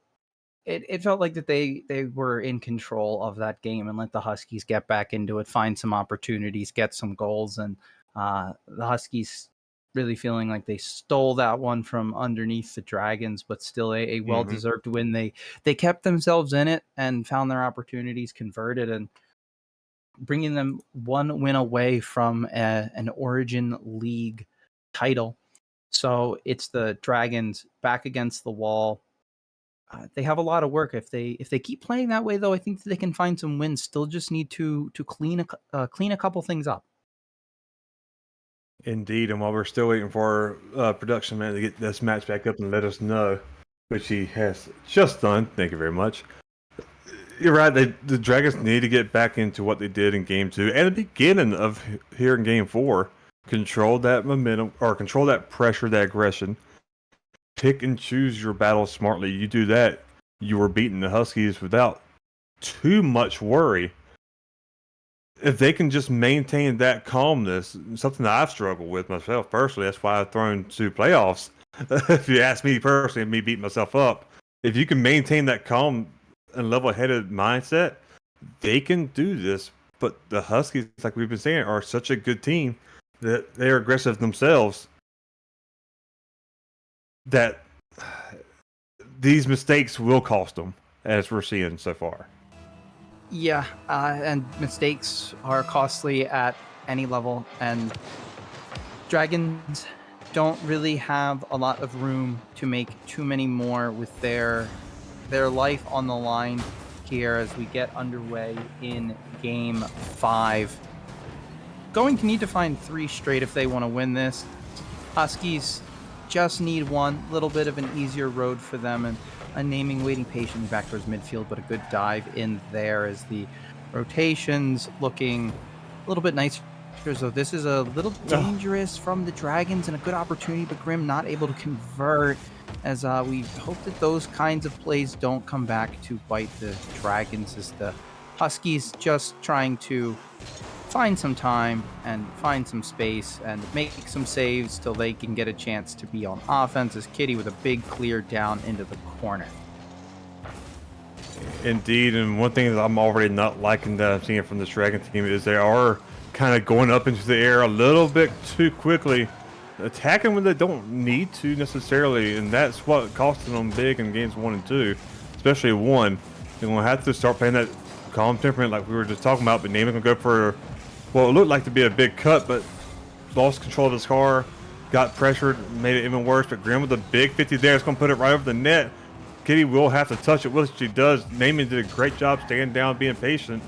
Speaker 2: it felt like that they were in control of that game and let the Huskies get back into it, find some opportunities, get some goals, and the Huskies really feeling like they stole that one from underneath the Dragons, but still a well-deserved win. They kept themselves in it and found their opportunities, converted, and bringing them one win away from an Origin League title. So it's the Dragons back against the wall. They have a lot of work. If they keep playing that way, though, I think that they can find some wins. Still, just need to clean a couple things up.
Speaker 3: Indeed, and while we're still waiting for our production man to get this match back up and let us know, which he has just done, thank you very much. You're right. The Dragons need to get back into what they did in Game 2 and the beginning of here in Game 4. Control that momentum, or control that pressure, that aggression. Pick and choose your battles smartly. You do that, you were beating the Huskies without too much worry. If they can just maintain that calmness, something that I've struggled with myself personally, that's why I've thrown 2 playoffs. If you ask me personally, me beating myself up, if you can maintain that calm and level-headed mindset, they can do this. But the Huskies, like we've been saying, are such a good team that they are aggressive themselves, that these mistakes will cost them, as we're seeing so far.
Speaker 2: Yeah, and mistakes are costly at any level, and Dragons don't really have a lot of room to make too many more with their life on the line here as we get underway in Game 5. Going to need to find 3 straight if they want to win this. Huskies just need one, little bit of an easier road for them, and a naming waiting patiently back towards midfield, but a good dive in there as the rotations looking a little bit nicer. So this is a little dangerous from the Dragons and a good opportunity, but Grim not able to convert, as we hope that those kinds of plays don't come back to bite the Dragons, as the Huskies just trying to find some time and find some space and make some saves till they can get a chance to be on offense, as Kitty with a big clear down into the corner.
Speaker 3: Indeed, and one thing that I'm already not liking that I'm seeing from this Dragon team is they are kind of going up into the air a little bit too quickly, attacking when they don't need to necessarily, and that's what costing them big in games 1 and 2, especially 1. They're going to have to start playing that calm temperament like we were just talking about, but Naaman can go for, well, it looked like to be a big cut, but lost control of his car, got pressured, made it even worse, but Grim with a big 50 there is going to put it right over the net. Kitty will have to touch it, which she does. Naaman did a great job staying down, being patient.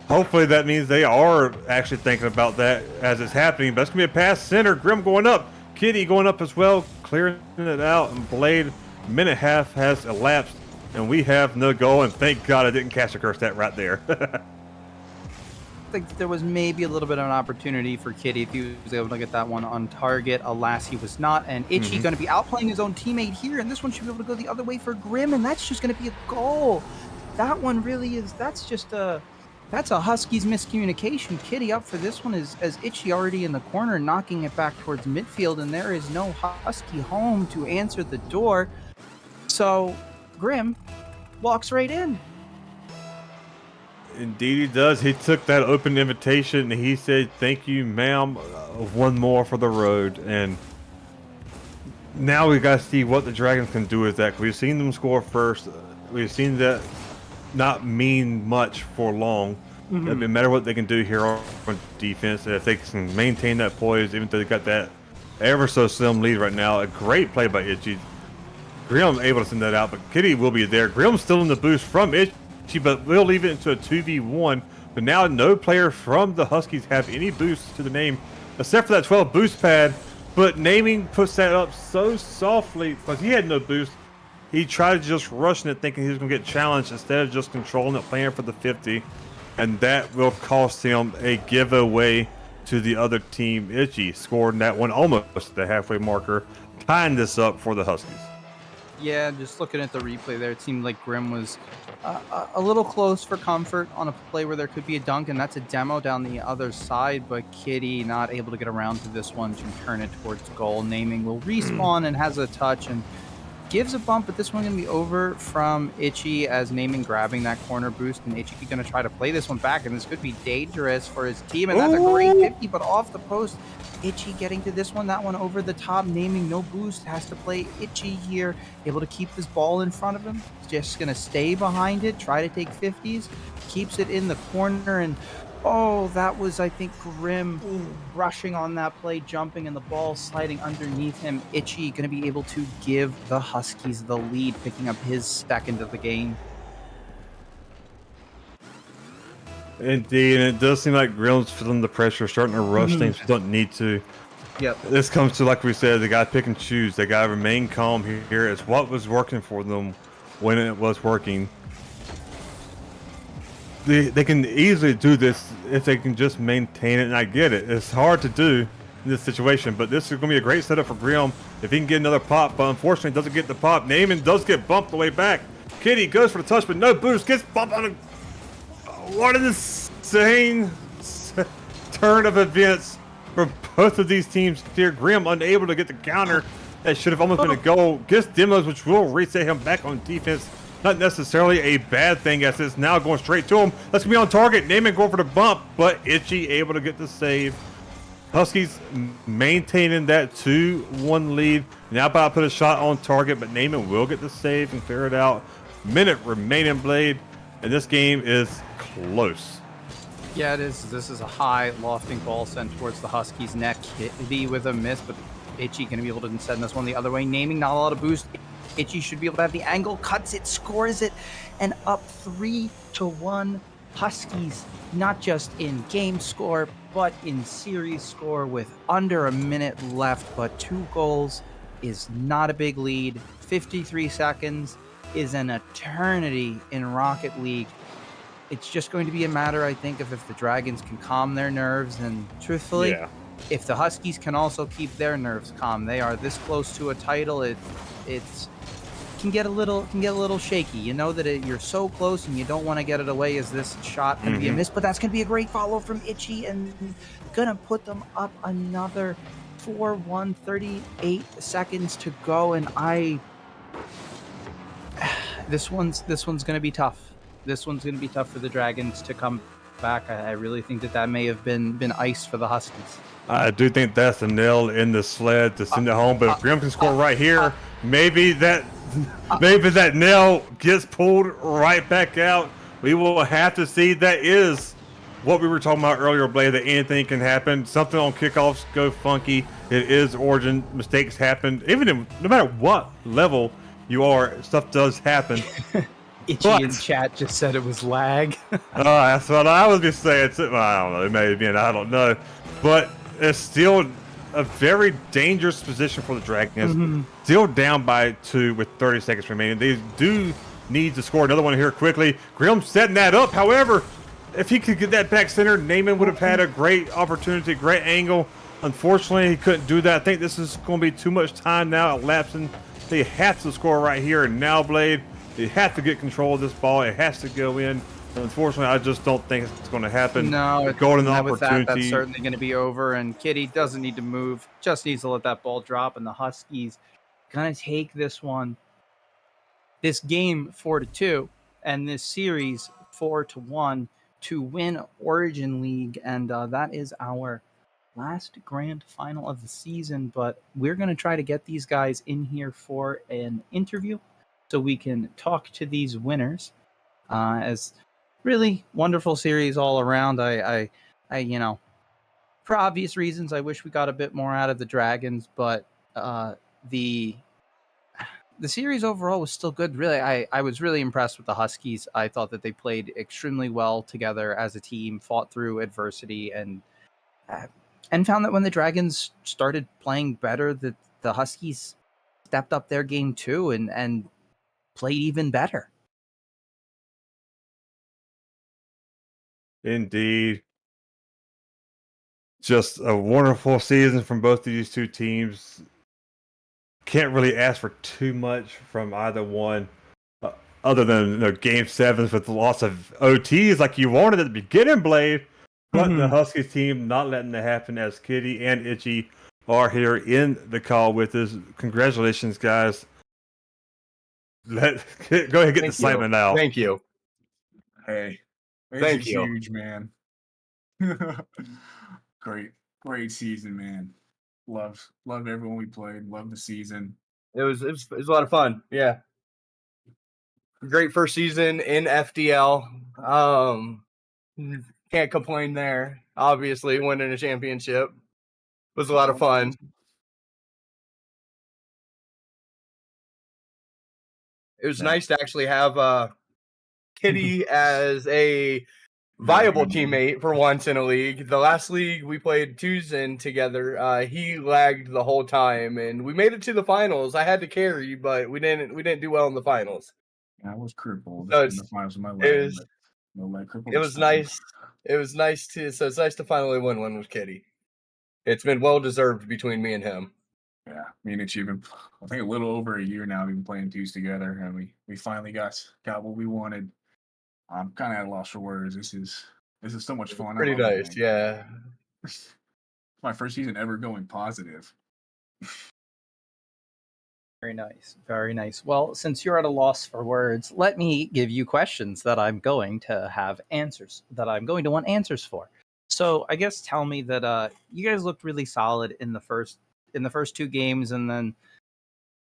Speaker 3: Hopefully that means they are actually thinking about that as it's happening, but it's going to be a pass center. Grim going up, Kitty going up as well, clearing it out, and Blade, minute half has elapsed, and we have no goal, and thank God I didn't catch a curse that right there.
Speaker 2: I think there was maybe a little bit of an opportunity for Kitty if he was able to get that one on target. Alas, he was not, and Itchy going to be outplaying his own teammate here, and this one should be able to go the other way for Grim, and that's just going to be a goal. That one really is, that's a Huskies miscommunication. Kitty up for this one as Itchy already in the corner, knocking it back towards midfield, and there is no Husky home to answer the door. So Grim walks right in.
Speaker 3: Indeed he does. He took that open invitation and he said, "Thank you, ma'am. One more for the road." And now we got to see what the Dragons can do with that. We've seen them score first. We've seen that not mean much for long. It doesn't matter what they can do here on defense. And if they can maintain that poise, even though they got that ever so slim lead right now, a great play by Itchy. Grim able to send that out, but Kitty will be there. Grim's still in the boost from Itchy, but we'll leave it into a 2v1 But now no player from the Huskies have any boost to the name, except for that 12 boost pad. But naming puts that up so softly because he had no boost. He tried just rushing it, thinking he was going to get challenged instead of just controlling it, playing for the 50. And that will cost him a giveaway to the other team. Itchy scored that one almost at the halfway marker, tying this up for the Huskies.
Speaker 2: Yeah, just looking at the replay there, it seemed like Grimm was a little close for comfort on a play where there could be a dunk, and that's a demo down the other side, but Kitty not able to get around to this one to turn it towards goal. Naming will respawn and has a touch and gives a bump, but this one going to be over from Itchy as Naming grabbing that corner boost, and Itchy going to try to play this one back, and this could be dangerous for his team, and that's a great 50, but off the post. Itchy getting to this one, that one over the top. Naming no boost, has to play Itchy here, able to keep this ball in front of him. Just going to stay behind it, try to take 50s, keeps it in the corner, and oh, that was, I think, Grimm rushing on that play, jumping, and the ball sliding underneath him. Itchy going to be able to give the Huskies the lead, picking up his second of the game.
Speaker 3: Indeed, and it does seem like Grimm's feeling the pressure, starting to rush things. Don't need to.
Speaker 2: Yep.
Speaker 3: This comes to, like we said, they got to pick and choose. They got to remain calm here. It's what was working for them when it was working. They can easily do this if they can just maintain it, and I get it. It's hard to do in this situation, but this is going to be a great setup for Grimm if he can get another pop, but unfortunately doesn't get the pop. Naaman does get bumped the way back. Kitty goes for the touch, but no boost. Gets bumped on a... What an insane turn of events from both of these teams here. Grimm unable to get the counter. That should have almost been a goal. Gets demos, which will reset him back on defense. Not necessarily a bad thing, as it's now going straight to him. That's going to be on target. Naaman going for the bump, but Itchy able to get the save. Huskies maintaining that 2-1 lead. Now about to put a shot on target, but Naaman will get the save and clear it out. Minute remaining, Blade, and this game is close.
Speaker 2: Yeah, it is. This is a high lofting ball sent towards the Huskies' neck. Kitty with a miss, but Itchy going to be able to send this one the other way. Naming not a lot of boost. Itchy should be able to have the angle, cuts it, scores it, and up 3-1. Huskies, not just in game score, but in series score with under a minute left. But 2 goals is not a big lead. 53 seconds is an eternity in Rocket League. It's just going to be a matter, I think, of if the Dragons can calm their nerves, and truthfully, if the Huskies can also keep their nerves calm. They are this close to a title. It's can get a little shaky. You know that you're so close and you don't want to get it away. Is this shot going to be a miss? But that's going to be a great follow from Itchy and going to put them up another 4-1, 38 seconds to go. And this one's going to be tough. This one's going to be tough for the Dragons to come back. I really think that may have been ice for the Huskies.
Speaker 3: I do think that's the nail in the sled to send it home, but if Grimm can score right here, maybe that nail gets pulled right back out. We will have to see. That is what we were talking about earlier, Blade, that anything can happen. Something on kickoffs go funky. It is Origin. Mistakes happen. No matter what level you are, stuff does happen.
Speaker 2: Itchy in chat just said it was lag.
Speaker 3: That's what I was just saying. Well, I don't know. It may have been. I don't know. But it's still a very dangerous position for the Dragons. Still down by 2 with 30 seconds remaining. They do need to score another one here quickly. Grimm setting that up. However, if he could get that back center, Naaman would have had a great opportunity, great angle. Unfortunately, he couldn't do that. I think this is going to be too much time now elapsing. They have to score right here and now, Blade. They have to get control of this ball. It has to go in. Unfortunately, I just don't think it's going to happen.
Speaker 2: No,
Speaker 3: golden opportunity.
Speaker 2: That's certainly going to be over. And Kitty doesn't need to move; just needs to let that ball drop. And the Huskies gonna take this this game 4-2, and this series 4-1 to win Origin League. And that is our last grand final of the season. But we're gonna try to get these guys in here for an interview, so we can talk to these winners. As really wonderful series all around. I for obvious reasons, I wish we got a bit more out of the Dragons, but the the series overall was still good. Really, I was really impressed with the Huskies. I thought that they played extremely well together as a team, fought through adversity, uh, and found that when the Dragons started playing better, that the Huskies stepped up their game too and played even better.
Speaker 3: Indeed. Just a wonderful season from both of these two teams. Can't really ask for too much from either one, uh, other than game sevens with lots of OTs like you wanted at the beginning, Blade. But the Huskies team not letting that happen, as Kitty and Itchy are here in the call with us. Congratulations, guys. Go ahead and get the excitement now.
Speaker 4: Thank you.
Speaker 5: Hey,
Speaker 4: Thank
Speaker 5: it's
Speaker 4: you.
Speaker 5: huge, man. great season, man. Love everyone we played. Love the season.
Speaker 4: It was a lot of fun. Yeah. Great first season in FDL. Can't complain there. Obviously, winning a championship was a lot of fun. It was nice to actually have Kitty as a viable teammate for once in a league. The last league we played twos in together, he lagged the whole time, and we made it to the finals. I had to carry, but we didn't do well in the finals.
Speaker 5: I was crippled
Speaker 4: So
Speaker 5: in the finals with my leg. No leg crippled.
Speaker 4: It was nice. It's nice to finally win one with Kitty. It's been well deserved between me and him.
Speaker 5: Yeah, me and Itchy have been, I think, a little over a year now. We've been playing twos together, and we finally got what we wanted. I'm kind of at a loss for words. This is so much fun.
Speaker 4: Pretty nice, yeah.
Speaker 5: My first season ever going positive.
Speaker 2: Very nice. Very nice. Well, since you're at a loss for words, let me give you questions that I'm going to have answers that I'm going to want answers for. So I guess tell me that you guys looked really solid in the first two games, and then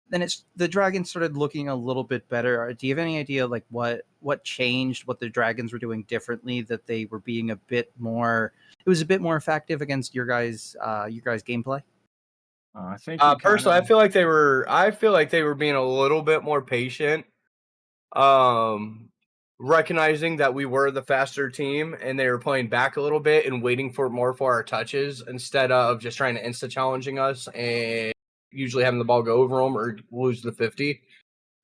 Speaker 2: it's the Dragons started looking a little bit better. Do you have any idea like what changed, what the Dragons were doing differently, that they were being a bit more effective against your guys' gameplay?
Speaker 5: I think
Speaker 4: personally, I feel like they were being a little bit more patient, recognizing that we were the faster team, and they were playing back a little bit and waiting for our touches instead of just trying to insta challenging us and usually having the ball go over them or lose the 50,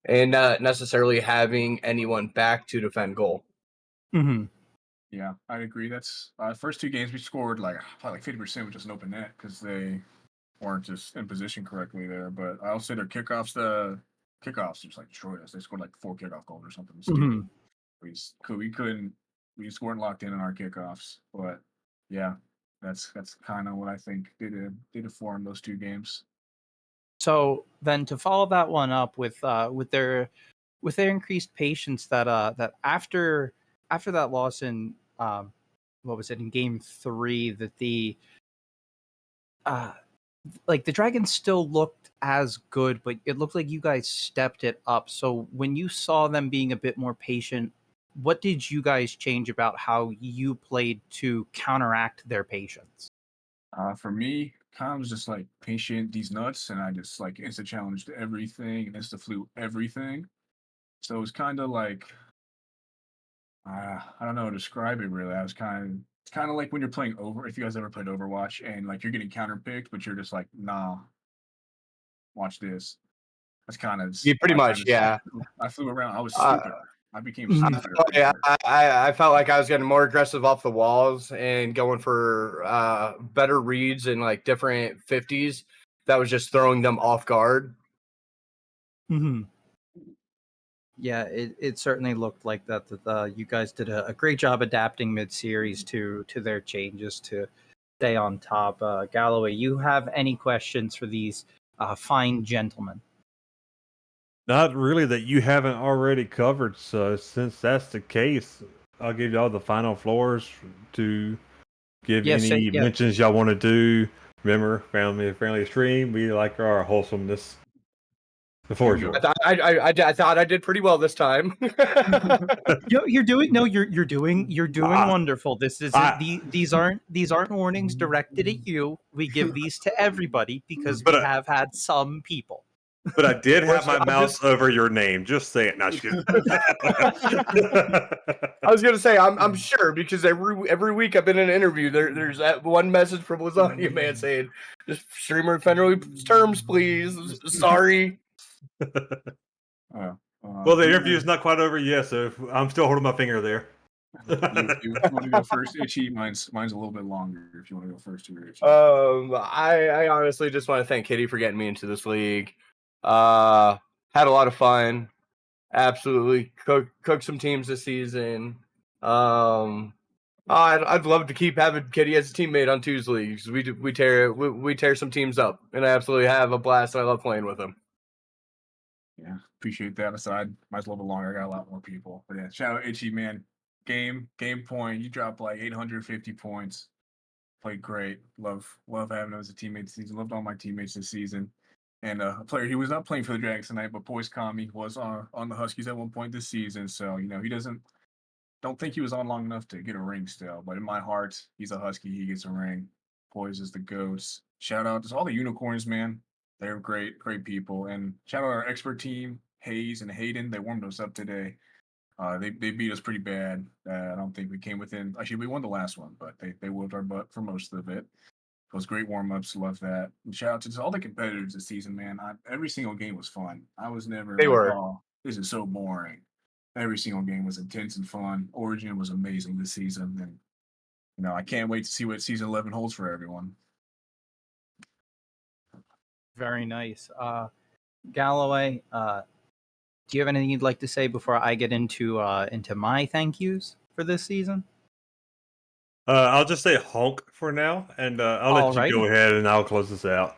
Speaker 4: and not necessarily having anyone back to defend goal.
Speaker 2: Mm-hmm.
Speaker 5: Yeah, I agree. That's first two games we scored probably 50% with just an open net because they weren't just in position correctly there. But I'll say their kickoffs just destroyed us. They scored 4 kickoff goals or something stupid. We just weren't locked in on our kickoffs. But yeah, that's kind of what I think did it for in those two games.
Speaker 2: So then to follow that one up with their increased patience, that after that loss in what was it, in game 3, that the the Dragons still looked as good, but it looked like you guys stepped it up. So when you saw them being a bit more patient, what did you guys change about how you played to counteract their patience?
Speaker 5: For me, kind of was just patient these nuts, and I just insta challenged everything and insta flew everything. So it was kind of I don't know how to describe it really. It's kind of like when you're playing if you guys ever played Overwatch and you're getting counterpicked, but you're just nah, watch this. That's kind of
Speaker 4: pretty much, yeah.
Speaker 5: I flew around. I was stupid. I became stupid.
Speaker 4: I felt like I was getting more aggressive off the walls and going for better reads and different 50s that was just throwing them off guard.
Speaker 2: Mm-hmm. Yeah, it certainly looked like that you guys did a great job adapting mid-series to their changes to stay on top. Galloway, you have any questions for these fine gentlemen?
Speaker 3: Not really that you haven't already covered. So since that's the case, I'll give y'all the final floors to give any mentions y'all want to do. Remember, family stream. We like our wholesomeness. The floor is yours.
Speaker 4: I thought I did pretty well this time.
Speaker 2: You're doing wonderful. This isn't these aren't warnings directed at you. We give these to everybody because we have had some people.
Speaker 3: But I did have
Speaker 4: Listen,
Speaker 3: my mouse over your name. Just say it. Not
Speaker 4: I was gonna say I'm sure because every week I've been in an interview. There's that one message from Lasagna Man saying, "Just streamer friendly terms, please." Sorry.
Speaker 3: Well, the interview is not quite over yet, so I'm still holding my finger there.
Speaker 5: You want to go first, Itchy? Mine's a little bit longer. If you want to go first, you're Itchy.
Speaker 4: I honestly just want to thank Kitty for getting me into this league. Had a lot of fun. Absolutely cooked some teams this season. I'd love to keep having Kitty as a teammate on Tuesday leagues. We tear some teams up, and I absolutely have a blast. I love playing with him.
Speaker 5: Yeah, appreciate that. Aside, mine's a little bit longer. I got a lot more people, but yeah, shout out Itchy, man. Game point. You dropped like 850 points. Played great. Love having him as a teammate this season. Loved all my teammates this season. And a player he was not playing for the Dragons tonight, but Poise Kami was on the Huskies at one point this season. So he don't think he was on long enough to get a ring still. But in my heart, he's a Husky. He gets a ring. Poise is the goats. Shout out to all the unicorns, man. They're great people. And shout out our expert team, Hayes and Hayden. They warmed us up today. They beat us pretty bad. I don't think we came within. Actually, we won the last one, but they whooped our butt for most of it. Those great warm ups, love that. And shout out to all the competitors this season, man. Every single game was fun. I was never
Speaker 4: They
Speaker 5: like,
Speaker 4: were.
Speaker 5: oh, this is so boring. Every single game was intense and fun. Origin was amazing this season, and I can't wait to see what season 11 holds for everyone.
Speaker 2: Very nice. Galloway, do you have anything you'd like to say before I get into my thank yous for this season?
Speaker 3: I'll just say honk for now, and I'll let you go ahead, and I'll close this out.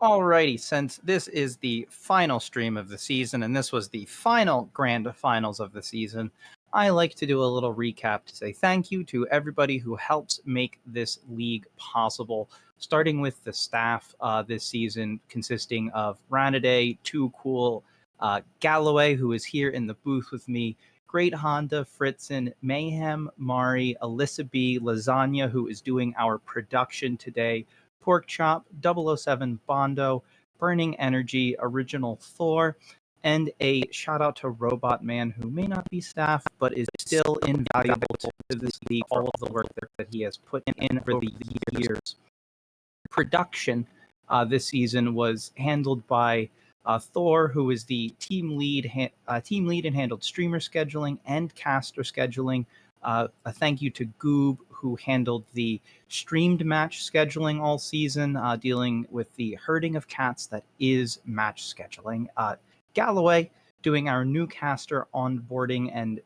Speaker 2: Alrighty, since this is the final stream of the season, and this was the final grand finals of the season, I like to do a little recap to say thank you to everybody who helps make this league possible, starting with the staff this season, consisting of Ranaday, Too Cool, Galloway, who is here in the booth with me, Great Honda, Fritzen, Mayhem, Mari, Alyssa B, Lasagna, who is doing our production today, Pork Chop, 007 Bondo, Burning Energy, Original Thor, and a shout out to Robot Man, who may not be staff, but is still invaluable to this league for all of the work that he has put in over the years. Production this season was handled by Thor, who is the team lead and handled streamer scheduling and caster scheduling. A thank you to Goob, who handled the streamed match scheduling all season, dealing with the herding of cats that is match scheduling. Galloway doing our new caster onboarding and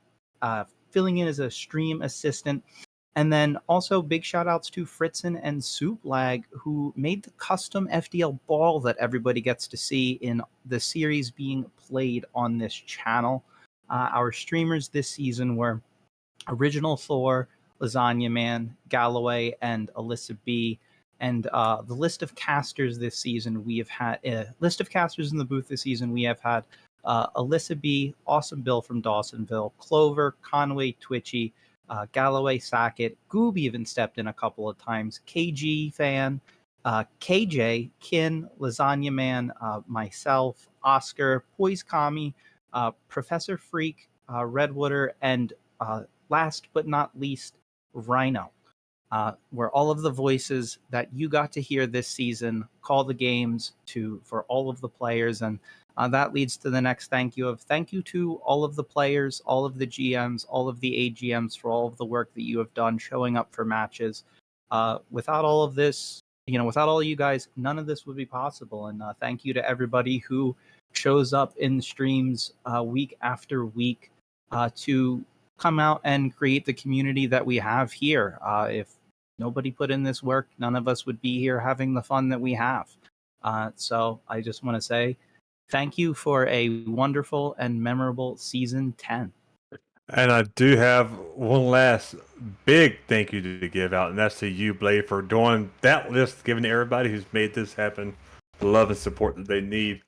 Speaker 2: filling in as a stream assistant. And then also big shout outs to Fritzen and Souplag, who made the custom FDL ball that everybody gets to see in the series being played on this channel. Our streamers this season were Original Thor, Lasagna Man, Galloway, and Alyssa B. And the list of casters this season, we have had list of casters in the booth this season. We have had Alyssa B, Awesome Bill from Dawsonville, Clover, Conway, Twitchy, Galloway, Sackett, Goob even stepped in a couple of times, KG Fan, KJ, Kin, Lasagna Man, myself, Oscar, Poise Kami, Professor Freak, Redwooder, and last but not least, Rhino, where all of the voices that you got to hear this season call the games for all of the players. And that leads to the next thank you to all of the players, all of the GMs, all of the AGMs for all of the work that you have done showing up for matches. Without all of this, without all of you guys, none of this would be possible. And thank you to everybody who shows up in the streams week after week to come out and create the community that we have here. If nobody put in this work, none of us would be here having the fun that we have. So I just want to say thank you for a wonderful and memorable season 10.
Speaker 3: And I do have one last big thank you to give out, and that's to you, Blade, for doing that list, giving everybody who's made this happen the love and support that they need.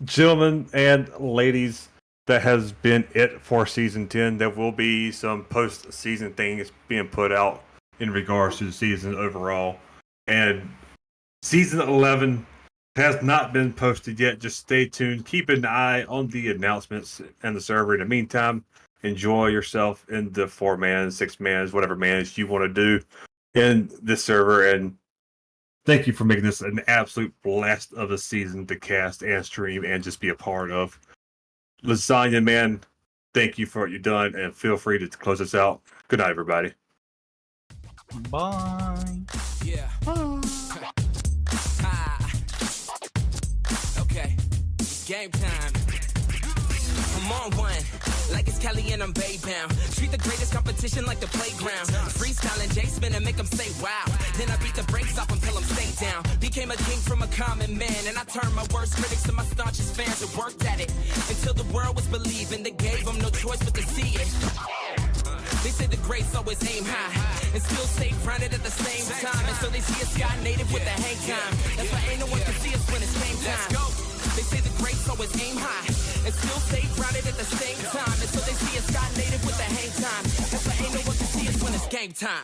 Speaker 3: Gentlemen and ladies, that has been it for season 10. There will be some post-season things being put out in regards to the season overall. And season 11 has not been posted yet. Just stay tuned. Keep an eye on the announcements and the server. In the meantime, enjoy yourself in the 4-man, 6-man, whatever mans you want to do in this server. And thank you for making this an absolute blast of a season to cast and stream and just be a part of. Lasagna Man, thank you for what you've done, and feel free to close us out. Good night, everybody.
Speaker 2: Bye.
Speaker 6: Yeah. Okay. It's game time. I'm on one. Like it's Kelly and I'm Bay bound. Treat the greatest competition like the playground. Freestyling J spin and make them say wow. Then I beat the brakes off until I'm stay down. Became a king from a common man. And I turned my worst critics to my staunchest fans and worked at it. Until the world was believing. They gave them no choice but to see it. They say the greats always aim high and still stay grounded at the same time. And so they see a sky native with the hang time. That's why ain't no one can see us when it's game time. Let's go. They say the greats always aim high and still stay grounded at the same time. And so they see a sky native with the hang time. That's why ain't no one can see us when it's game time.